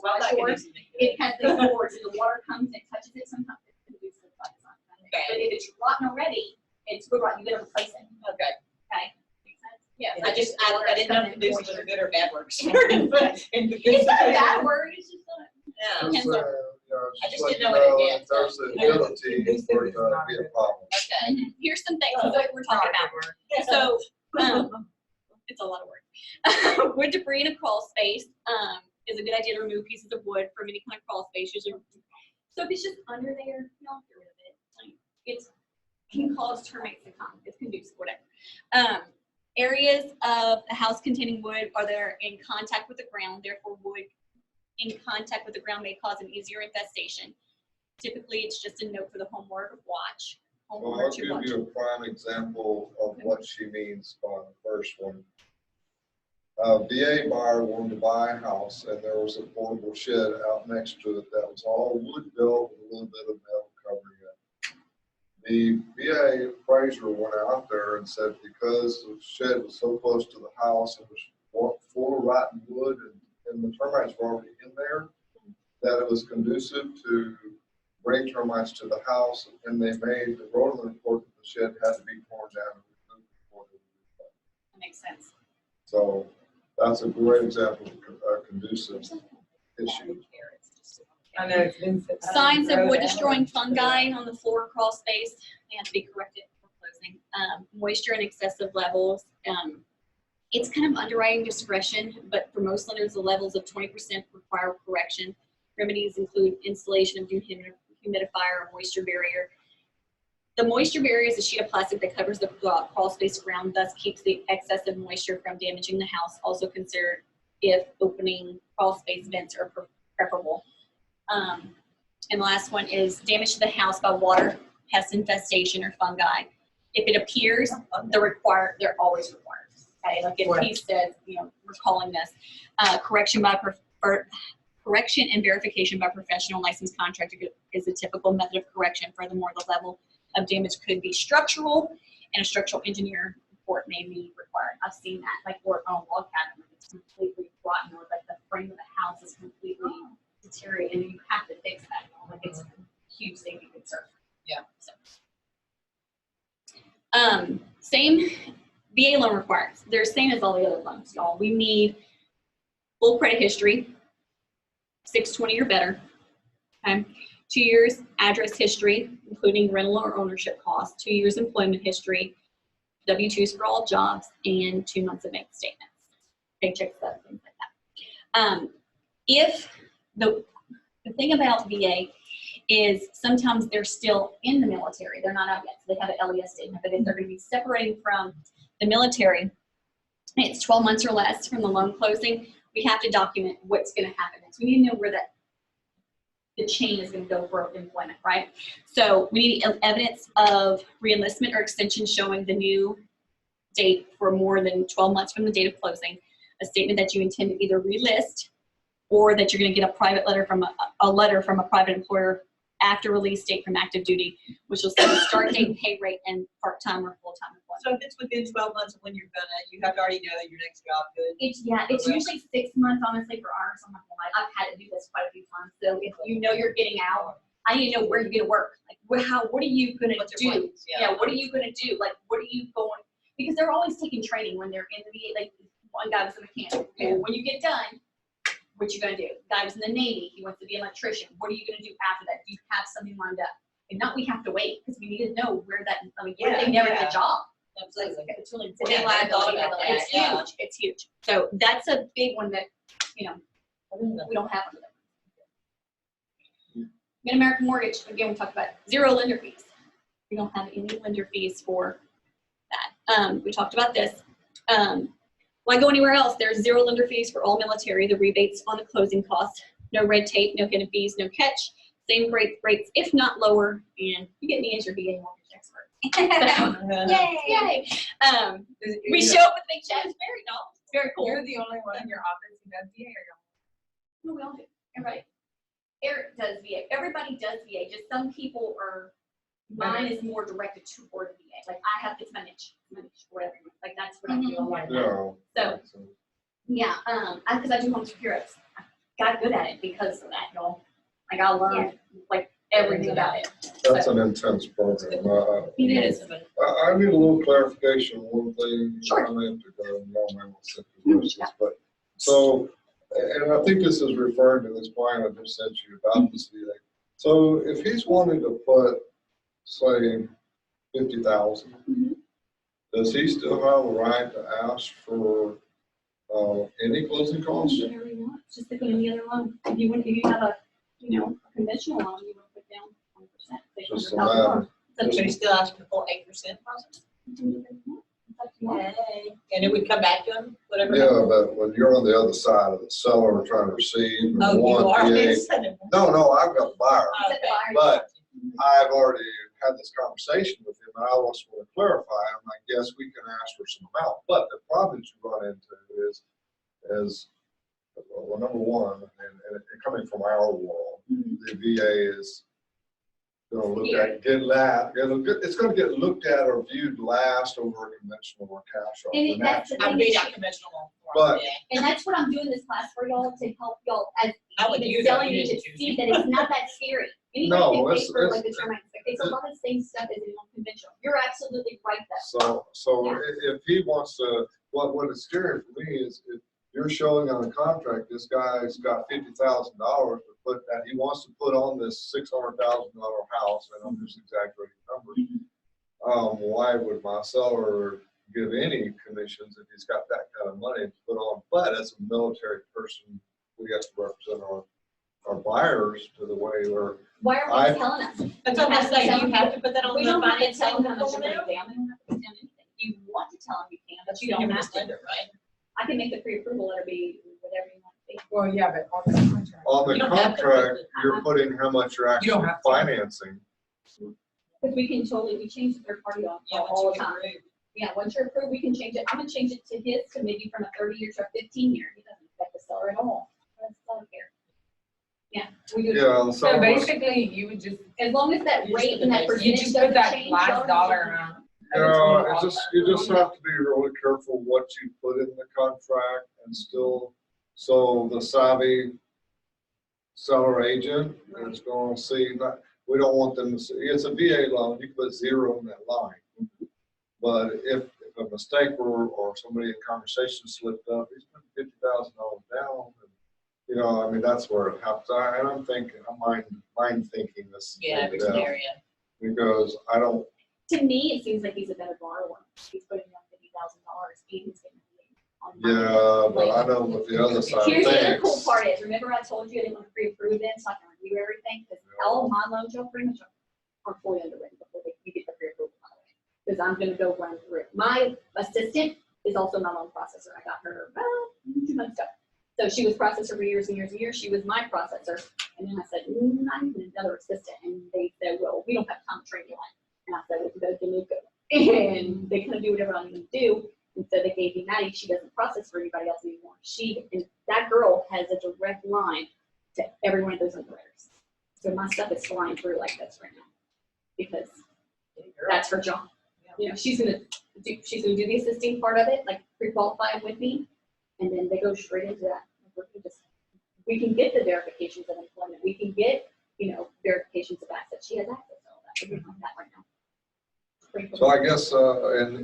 [SPEAKER 2] Well, that
[SPEAKER 5] garage
[SPEAKER 2] could
[SPEAKER 5] door.
[SPEAKER 2] easily be
[SPEAKER 5] It has the doors, and the water comes and touches it, sometimes it can be some bugs on it.
[SPEAKER 2] Okay.
[SPEAKER 5] But if it's rotten already, it's good rotten, you gotta replace it,
[SPEAKER 2] good. Okay.
[SPEAKER 5] okay? Makes sense? Yeah.
[SPEAKER 2] I just, I didn't know if this was a good or bad word.
[SPEAKER 5] It's not a bad word, it's just a.
[SPEAKER 2] Yeah.
[SPEAKER 7] Just,
[SPEAKER 5] Depends on-
[SPEAKER 2] I just
[SPEAKER 7] let
[SPEAKER 2] didn't
[SPEAKER 7] you
[SPEAKER 2] know what it
[SPEAKER 7] if
[SPEAKER 2] meant.
[SPEAKER 7] there's an ability for it to be a problem.
[SPEAKER 2] Okay.
[SPEAKER 5] Here's some things that we're talking about. So, it's a lot of work. Wood debris in a crawl space is a good idea to remove pieces of wood from any kind of crawl space. Usually, so if it's just under there, you don't get rid of it. Like, it can cause termites to come. It's conducive, whatever. Areas of the house containing wood are there in contact with the ground. Therefore, wood in contact with the ground may cause an easier infestation. Typically, it's just a note for the homeowner to watch.
[SPEAKER 7] Well,
[SPEAKER 5] Homeowner
[SPEAKER 7] I'll
[SPEAKER 5] to
[SPEAKER 7] give
[SPEAKER 5] watch.
[SPEAKER 7] you a prime example of what she means by the first one. VA buyer wanted to buy a house, and there was a portable shed out next to it that was all wood built with a little bit of metal covering it. The VA appraiser went out there and said because the shed was so close to the house, it was full of rotten wood, and the termites were already in there, that it was conducive to bring termites to the house, and they made the Rowland report that the shed had to be torn down and removed before they were replaced.
[SPEAKER 5] That makes sense.
[SPEAKER 7] So that's a great example of a conducive issue.
[SPEAKER 3] I know it's been.
[SPEAKER 5] Signs of wood destroying fungi on the floor crawl space, they have to be corrected before closing. Moisture in excessive levels. It's kind of underwriting discretion, but for most lenders, the levels of 20% require correction. Remedies include installation of dehumidifier or moisture barrier. The moisture barrier is a sheet of plastic that covers the crawl space ground, thus keeps the excessive moisture from damaging the house. Also consider if opening crawl space vents are preferable. And the last one is damage to the house by water, pest infestation, or fungi. If it appears, they're always required. Okay, like if he says, we're calling this correction and verification by professional licensed contractor is a typical method of correction. Furthermore, the level of damage could be structural, and a structural engineer report may be required. I've seen that, like work on a log cabin, when it's completely rotten, or like the frame of the house is completely deteriorated, and you have to fix that. Like it's a huge safety concern.
[SPEAKER 2] Yeah.
[SPEAKER 5] So. Same VA loan requirements. They're the same as all the other loans, y'all. We need full credit history, 620 or better. Okay. 2 years address history, including rental or ownership costs, 2 years employment history, W-2s for all jobs, and 2 months of bank statements, paycheck stubs, things like that. If the thing about VA is sometimes they're still in the military, they're not out yet, so they have an LES statement, but if they're going to be separating from the military, it's 12 months or less from the loan closing, we have to document what's going to happen next. We need to know where the chain is going to go for employment, right? So we need evidence of reenlistment or extension showing the new date for more than 12 months from the date of closing, a statement that you intend to either relist or that you're going to get a private letter from a letter from a private employer after release date from active duty, which will say the start date, pay rate, and part-time or full-time employment.
[SPEAKER 2] So if it's within 12 months of when you're you have to already know that your next job good.
[SPEAKER 5] It's usually 6 months, honestly, for ours. I'm not gonna lie. I've had to do this quite a few times. So if you know you're getting out, I need to know where you're gonna work. Like, what are you gonna
[SPEAKER 2] What's your
[SPEAKER 5] do?
[SPEAKER 2] plans? Yeah.
[SPEAKER 5] What are you gonna do? Like, what are you going? Because they're always taking training when they're in the VA. Like, one guy was a mechanic. Well, when you get done, what you gonna do? Guy was in the Navy. He wants to be an electrician. What are you gonna do after that? Do you have something lined up? And not we have to wait because we need to know where that. I mean, where they never get a job.
[SPEAKER 2] Absolutely.
[SPEAKER 5] It's really
[SPEAKER 2] It's a big liability.
[SPEAKER 5] It's
[SPEAKER 2] Yeah.
[SPEAKER 5] huge. It's huge. So that's a big one that we don't have. Mid-American Mortgage, again, we talked about 0 lender fees. We don't have any lender fees for that. We talked about this. Why go anywhere else? There's 0 lender fees for all military. The rebates on the closing costs. No red tape, no hidden fees, no catch. Same rates, if not lower. And you get me as your VA mortgage expert. So,
[SPEAKER 4] Yay.
[SPEAKER 5] yay. We show up with big checks. Very Very cool.
[SPEAKER 3] You're the only one in your office who does VA, or
[SPEAKER 5] No, we all do. Everybody. Eric does VA. Everybody does VA. Just some people are, mine is more directed toward VA. Like I have, it's my niche, whatever. Like that's what I do a lot of that.
[SPEAKER 7] Yeah.
[SPEAKER 5] So, yeah, because I do homes for heroes. I got good at it because of that, y'all. Like I learned like everything about it.
[SPEAKER 7] That's an intense program.
[SPEAKER 5] It is.
[SPEAKER 7] I need a little clarification on one thing.
[SPEAKER 5] Sure.
[SPEAKER 7] I may have to go, y'all may want to sit through this, but, so, and I think this is referring to this plan I just sent you about this VA. So if he's wanting to put, say, 50,000, does he still have the right to ask for, any closing costs?
[SPEAKER 5] Whatever you want. It's just like any other loan. If you have a, a conventional loan, you want to put down 20%.
[SPEAKER 7] Just a matter.
[SPEAKER 2] So you still asking for 8% and it would come back to him, whatever.
[SPEAKER 7] Yeah, but when you're on the other side of the seller trying to receive and
[SPEAKER 2] Oh, you
[SPEAKER 7] want
[SPEAKER 2] are.
[SPEAKER 7] VA. No, I've got a buyer.
[SPEAKER 2] Okay.
[SPEAKER 7] But I've already had this conversation with him, and I also want to clarify, I guess we can ask for some amount, but the problem that you run into is, well, number one, and coming from our world, the VA is gonna look at, it's gonna get looked at or viewed last over a conventional or cash offer.
[SPEAKER 5] And that's the
[SPEAKER 2] I
[SPEAKER 5] thing.
[SPEAKER 2] beat out conventional.
[SPEAKER 7] But-
[SPEAKER 5] And that's what I'm doing this class for y'all, to help y'all as
[SPEAKER 2] I would
[SPEAKER 5] even
[SPEAKER 2] use it,
[SPEAKER 5] selling
[SPEAKER 2] you
[SPEAKER 5] you to
[SPEAKER 2] didn't choose
[SPEAKER 5] see
[SPEAKER 2] it.
[SPEAKER 5] that it's not that scary.
[SPEAKER 7] No,
[SPEAKER 5] Anybody can
[SPEAKER 7] it's-
[SPEAKER 5] pay for like
[SPEAKER 7] it's-
[SPEAKER 5] the term expectation. A lot of the same stuff is in conventional. You're absolutely right though.
[SPEAKER 7] So
[SPEAKER 5] Yeah.
[SPEAKER 7] if he wants to, what is scary for me is if you're showing on a contract, this guy's got $50,000 to put that he wants to put on this $600,000 house, and I'm just exaggerating numbers. Why would my seller give any commissions if he's got that kind of money to put on? But as a military person, we have to represent our buyers to the way where
[SPEAKER 5] Why are
[SPEAKER 7] I-
[SPEAKER 5] we telling us?
[SPEAKER 2] That's what I'm saying, you have to put that on
[SPEAKER 5] We
[SPEAKER 2] the
[SPEAKER 5] don't have to
[SPEAKER 2] finance.
[SPEAKER 5] tell them how much
[SPEAKER 2] down.
[SPEAKER 5] you're gonna down. We don't have to put down anything. You want to tell them you can, but you
[SPEAKER 2] Give
[SPEAKER 5] don't
[SPEAKER 2] him
[SPEAKER 5] have
[SPEAKER 2] a
[SPEAKER 5] to.
[SPEAKER 2] lender, right?
[SPEAKER 5] I can make the pre-approval letter be whatever you want it to be.
[SPEAKER 3] Well, yeah, but on the contract.
[SPEAKER 7] on the
[SPEAKER 2] You don't have to put
[SPEAKER 7] contract,
[SPEAKER 2] it.
[SPEAKER 7] you're putting how much you're
[SPEAKER 3] You
[SPEAKER 7] actually
[SPEAKER 3] don't have to.
[SPEAKER 7] financing.
[SPEAKER 5] Because we can totally, we change the third party on
[SPEAKER 2] Yeah,
[SPEAKER 5] all the
[SPEAKER 2] once you
[SPEAKER 5] time.
[SPEAKER 2] approve.
[SPEAKER 5] Yeah, once you're approved, we can change it. I'm gonna change it to his, to maybe from a 30-year to a 15-year. It doesn't affect the seller at all. That's not fair. Yeah, we do.
[SPEAKER 7] Yeah,
[SPEAKER 3] So basically, you would just,
[SPEAKER 5] As long as that
[SPEAKER 2] You just
[SPEAKER 5] rate and that
[SPEAKER 2] put
[SPEAKER 3] you
[SPEAKER 5] percentage
[SPEAKER 3] just
[SPEAKER 5] doesn't
[SPEAKER 3] put that
[SPEAKER 5] change.
[SPEAKER 3] last
[SPEAKER 5] y'all
[SPEAKER 3] dollar
[SPEAKER 5] don't-
[SPEAKER 3] amount.
[SPEAKER 7] Yeah, you just have to be really careful what you put in the contract and still, so the savvy seller agent is gonna see, we don't want them to see, it's a VA loan, you can put 0 in that line. But if a mistake or somebody in conversation slipped up, he's putting $50,000 down. I mean, that's where it happens. And I'm thinking, I'm mind thinking this.
[SPEAKER 2] Yeah,
[SPEAKER 7] thing
[SPEAKER 2] every
[SPEAKER 7] down,
[SPEAKER 2] area.
[SPEAKER 7] because I don't,
[SPEAKER 5] To me, it seems like he's a better borrower. He's putting down $50,000. He's getting on money.
[SPEAKER 7] yeah, but I know with the other side of
[SPEAKER 5] Here's the other
[SPEAKER 7] things.
[SPEAKER 5] cool part is, remember I told you I didn't want to pre-approve them, so I can review everything? Because all of my loans, y'all pretty much are fully underwritten before you get the pre-approval, by the way. Because I'm gonna go run through it. My assistant is also my loan processor. I got her, 2 months ago. So she was processor for years and years and years. She was my processor. And then I said, I need another assistant. And they said, well, we don't have time to train you on. And I said, well, you go to Nico. And they couldn't do whatever I needed to do. And so they gave me Maddie. She doesn't process for anybody else anymore. And that girl has a direct line to every one of those underwriters. So my stuff is flying through like this right now because that's her job. She's gonna do the assisting part of it, like pre-qualify with me, and then they go straight into that. We can get the verifications of employment. We can get, verifications of assets. She has access to all that. We don't have that right now. Pretty cool.
[SPEAKER 7] So I guess,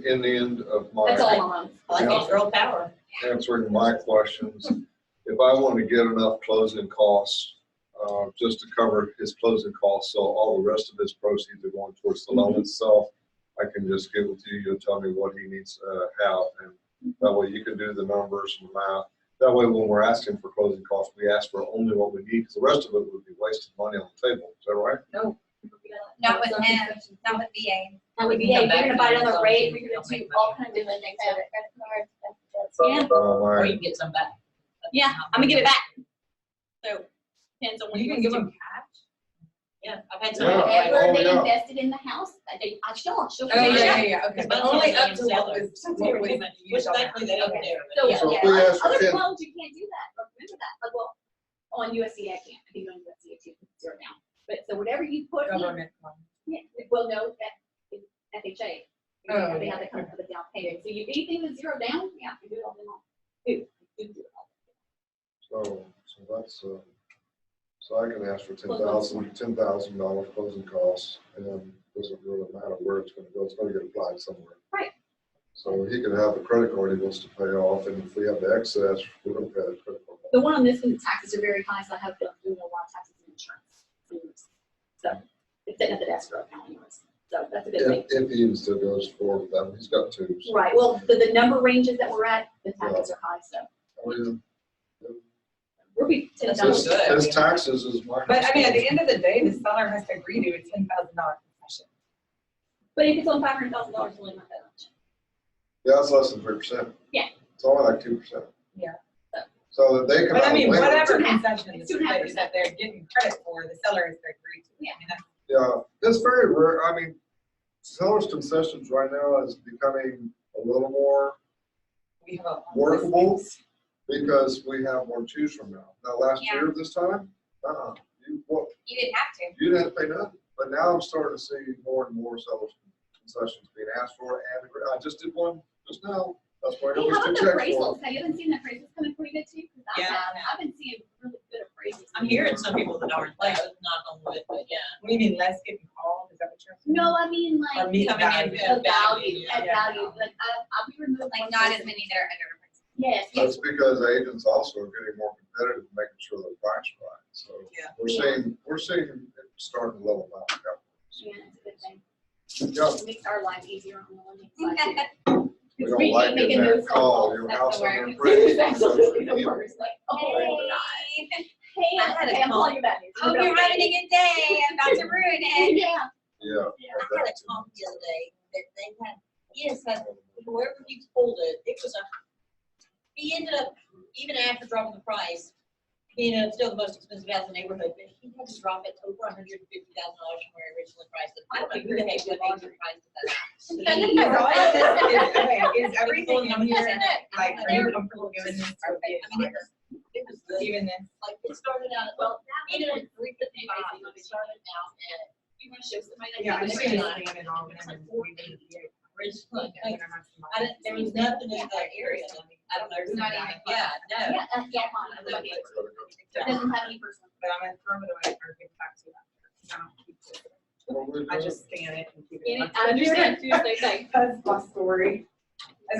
[SPEAKER 7] in the end of
[SPEAKER 5] That's all
[SPEAKER 7] my
[SPEAKER 5] my loans.
[SPEAKER 2] I like it, girl power.
[SPEAKER 7] answering my questions, if I want to get enough closing costs, just to cover his closing costs, so all the rest of his proceeds are going towards the loan itself, I can just get with you, you'll tell me what he needs to have, and that way you can do the numbers and the math. That way, when we're asking for closing costs, we ask for only what we need, because the rest of it would be wasted money on the table. Is that right?
[SPEAKER 4] Not with him, not with VA.
[SPEAKER 5] Now with
[SPEAKER 2] We
[SPEAKER 5] VA,
[SPEAKER 2] can
[SPEAKER 5] we're
[SPEAKER 2] come back
[SPEAKER 5] gonna
[SPEAKER 2] to
[SPEAKER 5] buy
[SPEAKER 2] it as
[SPEAKER 5] another
[SPEAKER 2] long as
[SPEAKER 5] rate.
[SPEAKER 2] you
[SPEAKER 5] We're gonna
[SPEAKER 2] don't
[SPEAKER 5] do
[SPEAKER 2] make
[SPEAKER 5] all
[SPEAKER 2] money.
[SPEAKER 5] kinds of different things.
[SPEAKER 9] Credit cards,
[SPEAKER 5] Yeah.
[SPEAKER 2] Or you can get some back.
[SPEAKER 5] Yeah, I'm gonna give it back. So depends on when
[SPEAKER 3] You can give them cash.
[SPEAKER 2] Yeah, I've had
[SPEAKER 7] Yeah.
[SPEAKER 2] some.
[SPEAKER 1] Whatever
[SPEAKER 7] Oh,
[SPEAKER 1] they
[SPEAKER 7] yeah.
[SPEAKER 1] invested in the house, I still.
[SPEAKER 3] Oh, yeah, okay.
[SPEAKER 2] Because
[SPEAKER 3] Only
[SPEAKER 2] mine's
[SPEAKER 3] up to what was, what was
[SPEAKER 2] Which
[SPEAKER 3] used on that.
[SPEAKER 2] thankfully they don't
[SPEAKER 1] Okay.
[SPEAKER 2] do.
[SPEAKER 1] So,
[SPEAKER 2] but
[SPEAKER 1] yeah,
[SPEAKER 7] So if we ask for
[SPEAKER 1] other
[SPEAKER 7] 10
[SPEAKER 1] loans, you can't do that, but remember that, like, well, on USDA, I can't, I think on USDA too, it's zero down. But, so whatever you put in,
[SPEAKER 3] Government loan.
[SPEAKER 1] yeah, well, no, that is FHA.
[SPEAKER 3] Oh,
[SPEAKER 1] They
[SPEAKER 3] yeah.
[SPEAKER 1] have to come up with a down payment, so you, anything that's zero down, yeah, you do it all day long. Do it all.
[SPEAKER 7] So that's, so I can ask for $10,000 closing costs, and then doesn't really matter where it's gonna go, it's gonna get applied somewhere.
[SPEAKER 1] Right.
[SPEAKER 7] So he could have the credit card he wants to pay off, and if we have the excess, we're gonna pay the credit card.
[SPEAKER 1] The one on this one, the taxes are very high, so I have to do a lot of taxes and insurance. So it's sitting at the escrow account anyways, so that's a good thing.
[SPEAKER 7] If he even still goes forward with that, he's got two. So.
[SPEAKER 1] Right, well, the number ranges that we're at, the taxes are high, so
[SPEAKER 7] Oh, yeah.
[SPEAKER 1] we'll be $10,000.
[SPEAKER 2] That's good.
[SPEAKER 7] His taxes is mine.
[SPEAKER 3] But I mean, at the end of the day, the seller has to agree to a $10,000 concession.
[SPEAKER 1] But if it's on $500,000, it's really not that much.
[SPEAKER 7] Yeah, it's less than 3%.
[SPEAKER 1] Yeah.
[SPEAKER 7] It's only like 2%.
[SPEAKER 3] Yeah.
[SPEAKER 7] So that they come
[SPEAKER 3] But
[SPEAKER 7] out
[SPEAKER 3] I mean,
[SPEAKER 7] with later.
[SPEAKER 3] whatever
[SPEAKER 1] 2.5%.
[SPEAKER 3] concessions
[SPEAKER 1] It's 2.5%.
[SPEAKER 3] that they're getting credit for, the seller has to agree to.
[SPEAKER 1] Yeah.
[SPEAKER 3] I mean, that's,
[SPEAKER 7] Yeah, it's very rare. I mean, seller's concessions right now is becoming a little more
[SPEAKER 3] we have a.
[SPEAKER 7] workable because we have more to choose from now. Now, last
[SPEAKER 4] Yeah.
[SPEAKER 7] year this time,
[SPEAKER 4] You didn't have to.
[SPEAKER 7] you didn't have to pay nothing. But now I'm starting to see more and more seller's concessions being asked for, and I just did one just now. That's why I
[SPEAKER 1] Hey,
[SPEAKER 7] always
[SPEAKER 1] how
[SPEAKER 7] do
[SPEAKER 1] about the
[SPEAKER 7] check for.
[SPEAKER 1] appraisals? Have you been seeing the appraisals coming pretty good too? 'Cause I
[SPEAKER 2] Yeah.
[SPEAKER 1] have. I've been seeing really good appraisals.
[SPEAKER 2] I'm hearing some people that aren't, like, not on wood, but yeah.
[SPEAKER 3] We mean less getting called, is that what you're saying?
[SPEAKER 1] No, I mean
[SPEAKER 3] Or
[SPEAKER 1] like
[SPEAKER 3] meet
[SPEAKER 2] Coming in
[SPEAKER 3] value.
[SPEAKER 2] at
[SPEAKER 1] a value,
[SPEAKER 2] yeah.
[SPEAKER 1] at value, like I'll be removing.
[SPEAKER 4] Like not as many that are under.
[SPEAKER 1] Yes, yes.
[SPEAKER 7] That's because agents also are getting more competitive, making sure they're priced right. So
[SPEAKER 2] Yeah.
[SPEAKER 7] we're seeing it starting to level out.
[SPEAKER 1] Yeah, it's a good thing.
[SPEAKER 7] Yeah,
[SPEAKER 1] It makes our life easier on the lending side.
[SPEAKER 7] we
[SPEAKER 1] We
[SPEAKER 7] don't
[SPEAKER 1] keep
[SPEAKER 7] like
[SPEAKER 1] making
[SPEAKER 7] getting
[SPEAKER 1] those
[SPEAKER 7] that
[SPEAKER 1] phone
[SPEAKER 7] call,
[SPEAKER 1] calls.
[SPEAKER 7] your
[SPEAKER 1] That's
[SPEAKER 7] house
[SPEAKER 1] the
[SPEAKER 7] under
[SPEAKER 1] worst.
[SPEAKER 7] appraisal.
[SPEAKER 1] It's absolutely the worst. Like, oh my God.
[SPEAKER 4] Hey,
[SPEAKER 1] Hey,
[SPEAKER 2] I had a
[SPEAKER 1] okay, I'm
[SPEAKER 2] call.
[SPEAKER 1] calling you back.
[SPEAKER 4] hope you're having a good day. I'm about to ruin it.
[SPEAKER 1] Yeah.
[SPEAKER 7] Yeah.
[SPEAKER 2] I had a call the other day that they had, yes, had, whoever he pulled it, it was he ended up, even after dropping the price, he ended up still the most expensive house in the neighborhood, but he had to drop it to over $150,000 from where he originally priced it. I don't know who the heck would agent priced it that
[SPEAKER 3] Okay, is everything in here, like, are you comfortable giving this to the
[SPEAKER 2] I mean, it was good.
[SPEAKER 3] even this?
[SPEAKER 2] Like, it started out,
[SPEAKER 1] Well,
[SPEAKER 2] it
[SPEAKER 1] that
[SPEAKER 2] ended at 355, but it started out at
[SPEAKER 1] you want to show somebody that?
[SPEAKER 3] Yeah, I
[SPEAKER 1] you
[SPEAKER 3] see
[SPEAKER 1] can-
[SPEAKER 3] it and all, and then we can-
[SPEAKER 2] originally.
[SPEAKER 3] Yeah, when I'm at the
[SPEAKER 2] I didn't, there was nothing in that area. I mean, I don't know.
[SPEAKER 4] It's not even
[SPEAKER 2] Yeah, no.
[SPEAKER 1] Yeah, that's yeah, fine. It doesn't have any personal.
[SPEAKER 3] But I'm gonna throw it away or give it back to you after. I don't keep it.
[SPEAKER 7] Well, we
[SPEAKER 3] I
[SPEAKER 7] do.
[SPEAKER 3] just scan it and keep it.
[SPEAKER 1] Yeah,
[SPEAKER 3] in my-
[SPEAKER 1] I understand. Tuesday thing.
[SPEAKER 3] That's my story.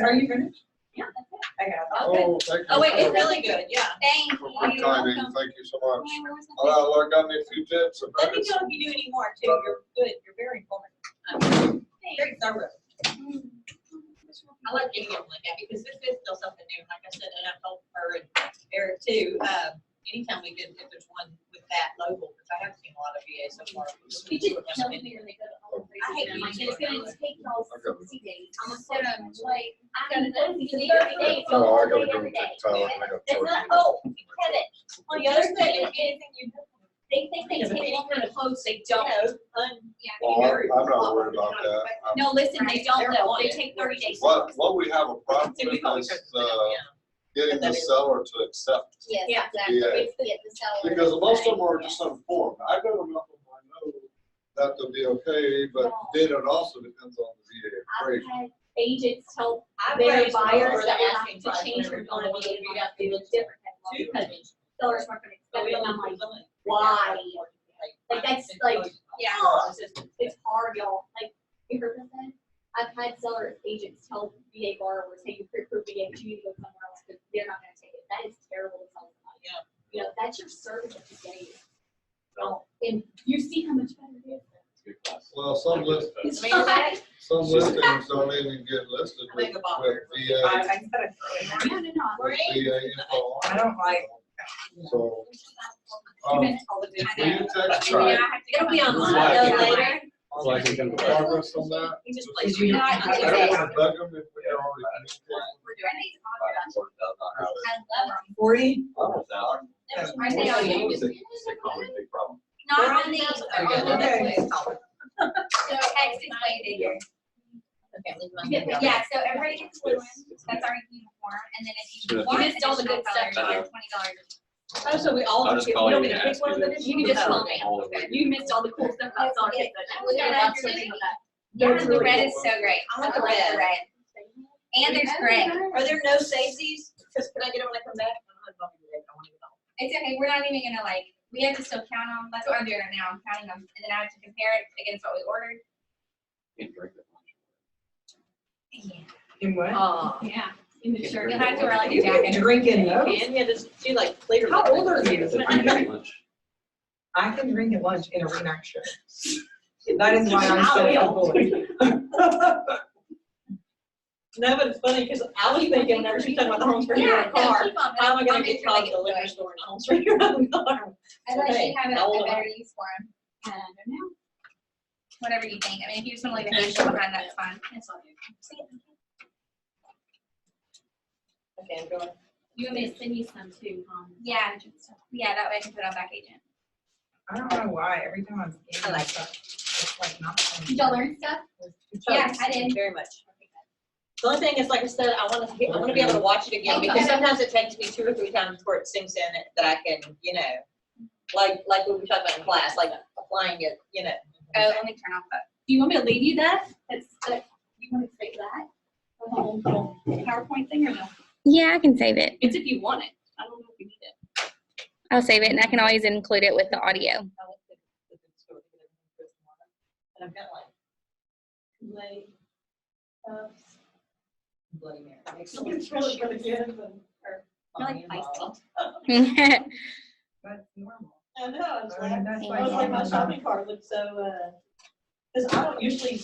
[SPEAKER 3] Are you finished?
[SPEAKER 1] Yeah, that's it.
[SPEAKER 3] Okay.
[SPEAKER 7] Oh, thank you.
[SPEAKER 2] Oh, wait, it's really good, yeah.
[SPEAKER 4] Thank
[SPEAKER 7] For
[SPEAKER 4] you.
[SPEAKER 7] my timing, thank you so much.
[SPEAKER 4] Hey, what was the
[SPEAKER 7] Look, got me a few tips. and
[SPEAKER 2] Let me
[SPEAKER 7] nuggets.
[SPEAKER 2] know if you do any more too. You're good. You're very informative. Very thorough. I like getting it like that because this is still something new. Like I said, and I told her and Eric too, anytime we get, if there's one with that local, because I have seen a lot of VA so far.
[SPEAKER 1] You just tell me when they go to all the
[SPEAKER 2] I hate
[SPEAKER 1] places, and I'm like,
[SPEAKER 2] these.
[SPEAKER 1] it's gonna take y'all 60 days. I'm gonna put them,
[SPEAKER 4] things?
[SPEAKER 1] like, I gotta go these 30 days,
[SPEAKER 7] Oh,
[SPEAKER 1] all
[SPEAKER 7] I
[SPEAKER 1] day,
[SPEAKER 7] gotta go
[SPEAKER 1] every day.
[SPEAKER 7] check Tyler. I got
[SPEAKER 1] It's
[SPEAKER 7] work.
[SPEAKER 1] not, oh, Kevin,
[SPEAKER 2] Well, the other thing is anything you do,
[SPEAKER 1] they think they take longer to close, they
[SPEAKER 2] you
[SPEAKER 1] don't.
[SPEAKER 2] know,
[SPEAKER 4] Yeah.
[SPEAKER 7] Well, I'm not worried about that.
[SPEAKER 1] No, listen, they don't,
[SPEAKER 2] They're
[SPEAKER 1] though.
[SPEAKER 2] on
[SPEAKER 1] They
[SPEAKER 2] it.
[SPEAKER 1] take 30 days. to
[SPEAKER 7] What
[SPEAKER 1] close.
[SPEAKER 7] we have a problem
[SPEAKER 2] See, we
[SPEAKER 7] with
[SPEAKER 2] probably
[SPEAKER 7] is,
[SPEAKER 2] could have said that,
[SPEAKER 7] getting the seller to accept.
[SPEAKER 9] Yes,
[SPEAKER 1] Yeah.
[SPEAKER 9] exactly.
[SPEAKER 7] Yeah.
[SPEAKER 9] It's the seller.
[SPEAKER 7] Because most of them are just uninformed. I got enough of them, I know that they'll be okay, but then it also depends on the VA
[SPEAKER 1] I've
[SPEAKER 7] appraisal.
[SPEAKER 1] had agents tell
[SPEAKER 2] I've
[SPEAKER 1] their
[SPEAKER 2] raised
[SPEAKER 1] buyers
[SPEAKER 2] over
[SPEAKER 1] that
[SPEAKER 2] the
[SPEAKER 1] will have
[SPEAKER 2] asking
[SPEAKER 1] to
[SPEAKER 2] price
[SPEAKER 1] change
[SPEAKER 2] whenever
[SPEAKER 1] their loan
[SPEAKER 2] someone
[SPEAKER 1] to
[SPEAKER 2] wants
[SPEAKER 1] have to look different. Because sellers weren't gonna
[SPEAKER 2] But
[SPEAKER 1] accept
[SPEAKER 2] we
[SPEAKER 1] it, and
[SPEAKER 2] don't
[SPEAKER 1] I'm like,
[SPEAKER 2] like,
[SPEAKER 1] why? Like, that's like,
[SPEAKER 4] Yeah.
[SPEAKER 1] oh, it's hard, y'all. Like, you heard that then? I've had seller agents tell VA borrowers, hey, you pre-approved VA, but you need to go somewhere else, because they're not gonna take it. That is terrible to tell somebody.
[SPEAKER 2] Yeah.
[SPEAKER 1] You know, that's your service that you gave. So, and you see how much better it is.
[SPEAKER 7] Well, some list,
[SPEAKER 1] It's
[SPEAKER 2] I mean, is that-
[SPEAKER 1] fine.
[SPEAKER 7] some listings don't even get listed
[SPEAKER 2] I
[SPEAKER 7] with
[SPEAKER 2] make a bother.
[SPEAKER 7] VA,
[SPEAKER 3] I said it.
[SPEAKER 1] No, no, no.
[SPEAKER 7] with VA info on.
[SPEAKER 3] I don't like.
[SPEAKER 7] So,
[SPEAKER 1] 2 minutes.
[SPEAKER 3] all the
[SPEAKER 7] will you text
[SPEAKER 4] Yeah,
[SPEAKER 7] me
[SPEAKER 4] I have to
[SPEAKER 2] It'll be
[SPEAKER 4] go.
[SPEAKER 2] online
[SPEAKER 8] Right.
[SPEAKER 2] later.
[SPEAKER 7] so I can get progress on that?
[SPEAKER 2] He just
[SPEAKER 3] Did
[SPEAKER 2] plays.
[SPEAKER 3] you-
[SPEAKER 7] I don't wanna bug them if we already communicated.
[SPEAKER 9] I love
[SPEAKER 3] 40?
[SPEAKER 8] Almost out.
[SPEAKER 4] Are they on you?
[SPEAKER 8] Big problem.
[SPEAKER 4] Not on these.
[SPEAKER 3] Okay.
[SPEAKER 4] So X is way bigger.
[SPEAKER 9] Okay, leave mine there.
[SPEAKER 4] Yeah, so everybody gets blue one, that's our uniform, and then if you want
[SPEAKER 1] missed all the
[SPEAKER 4] additional
[SPEAKER 1] good stuff,
[SPEAKER 4] colors,
[SPEAKER 1] John.
[SPEAKER 4] $20.
[SPEAKER 2] Oh, so we all,
[SPEAKER 8] I'll
[SPEAKER 2] we
[SPEAKER 8] just call
[SPEAKER 2] don't
[SPEAKER 8] you
[SPEAKER 2] get to
[SPEAKER 8] and
[SPEAKER 2] pick
[SPEAKER 8] ask
[SPEAKER 2] one
[SPEAKER 8] you
[SPEAKER 2] of
[SPEAKER 8] to-
[SPEAKER 2] them?
[SPEAKER 1] You can just
[SPEAKER 8] Oh,
[SPEAKER 1] call me.
[SPEAKER 8] all over.
[SPEAKER 1] You missed all the cool stuff. That's all.
[SPEAKER 9] Yeah.
[SPEAKER 4] We got
[SPEAKER 1] Lots of
[SPEAKER 4] that.
[SPEAKER 1] things that-
[SPEAKER 4] Yeah,
[SPEAKER 2] That's
[SPEAKER 4] the
[SPEAKER 2] really
[SPEAKER 4] red
[SPEAKER 2] cool.
[SPEAKER 4] is so great.
[SPEAKER 2] I like the
[SPEAKER 4] like
[SPEAKER 2] red.
[SPEAKER 4] And there's gray.
[SPEAKER 2] Are there no safeties? Because can I get them when I come back? I don't have them today, I want to get them.
[SPEAKER 4] It's okay, we're not even gonna like, we have to still count them, that's what I'm doing right now, I'm counting them, and then I have to compare it against what we ordered.
[SPEAKER 8] Can't drink that much.
[SPEAKER 3] In what?
[SPEAKER 1] Yeah. In the shirt.
[SPEAKER 4] You'll have to wear like a
[SPEAKER 3] You can
[SPEAKER 4] jacket.
[SPEAKER 3] drink in those?
[SPEAKER 2] And yeah, just do like flavor.
[SPEAKER 3] How old are you?
[SPEAKER 8] It's a pretty good lunch.
[SPEAKER 3] I can drink at lunch in a reenact shirt. That is why I'm so avoid.
[SPEAKER 2] No, but it's funny because I was thinking whenever she was talking about the home spring in
[SPEAKER 4] Yeah,
[SPEAKER 2] the car,
[SPEAKER 4] keep on,
[SPEAKER 2] how am I
[SPEAKER 4] I'll
[SPEAKER 2] gonna
[SPEAKER 4] make
[SPEAKER 2] get
[SPEAKER 4] sure
[SPEAKER 2] caught
[SPEAKER 4] they
[SPEAKER 2] at the
[SPEAKER 4] get
[SPEAKER 2] liquor
[SPEAKER 4] to it.
[SPEAKER 2] store in a home spring in the car?
[SPEAKER 4] Unless
[SPEAKER 2] Okay,
[SPEAKER 4] you have
[SPEAKER 2] how old
[SPEAKER 4] a
[SPEAKER 2] am I?
[SPEAKER 4] better use for them,
[SPEAKER 1] I don't know.
[SPEAKER 4] whatever you think, I mean, if you just wanna leave a handle behind, that's fine.
[SPEAKER 1] That's all you.
[SPEAKER 2] Okay, I'm going.
[SPEAKER 1] You want me to send you some too?
[SPEAKER 4] Yeah. Yeah, that way I can put on back agent.
[SPEAKER 3] I don't know why, every time I'm
[SPEAKER 2] I
[SPEAKER 3] scanning
[SPEAKER 2] like
[SPEAKER 3] stuff, it's like not.
[SPEAKER 1] Did y'all learn stuff?
[SPEAKER 4] Yeah, I did.
[SPEAKER 2] Very much. The only thing is, like I said, I want to be able to watch it again, because sometimes it takes me 2 or 3 times before it sinks in that I can, like what we talked about in class, like applying it,
[SPEAKER 4] Oh, let me turn off that.
[SPEAKER 1] Do you want me to leave you that? You want to save that? The whole little PowerPoint thing or no?
[SPEAKER 5] Yeah, I can save it.
[SPEAKER 1] It's if you want it. I don't know if you need it.
[SPEAKER 5] I'll save it, and I can always include it with the audio.
[SPEAKER 2] And I'm kind of like, Bloody Mary. It's really good again.
[SPEAKER 1] I like feisty.
[SPEAKER 3] That's normal.
[SPEAKER 2] I know, I was
[SPEAKER 3] I mean, that's
[SPEAKER 2] I
[SPEAKER 3] like
[SPEAKER 2] was like, my
[SPEAKER 3] normal.
[SPEAKER 2] shopping cart looked so, because I don't usually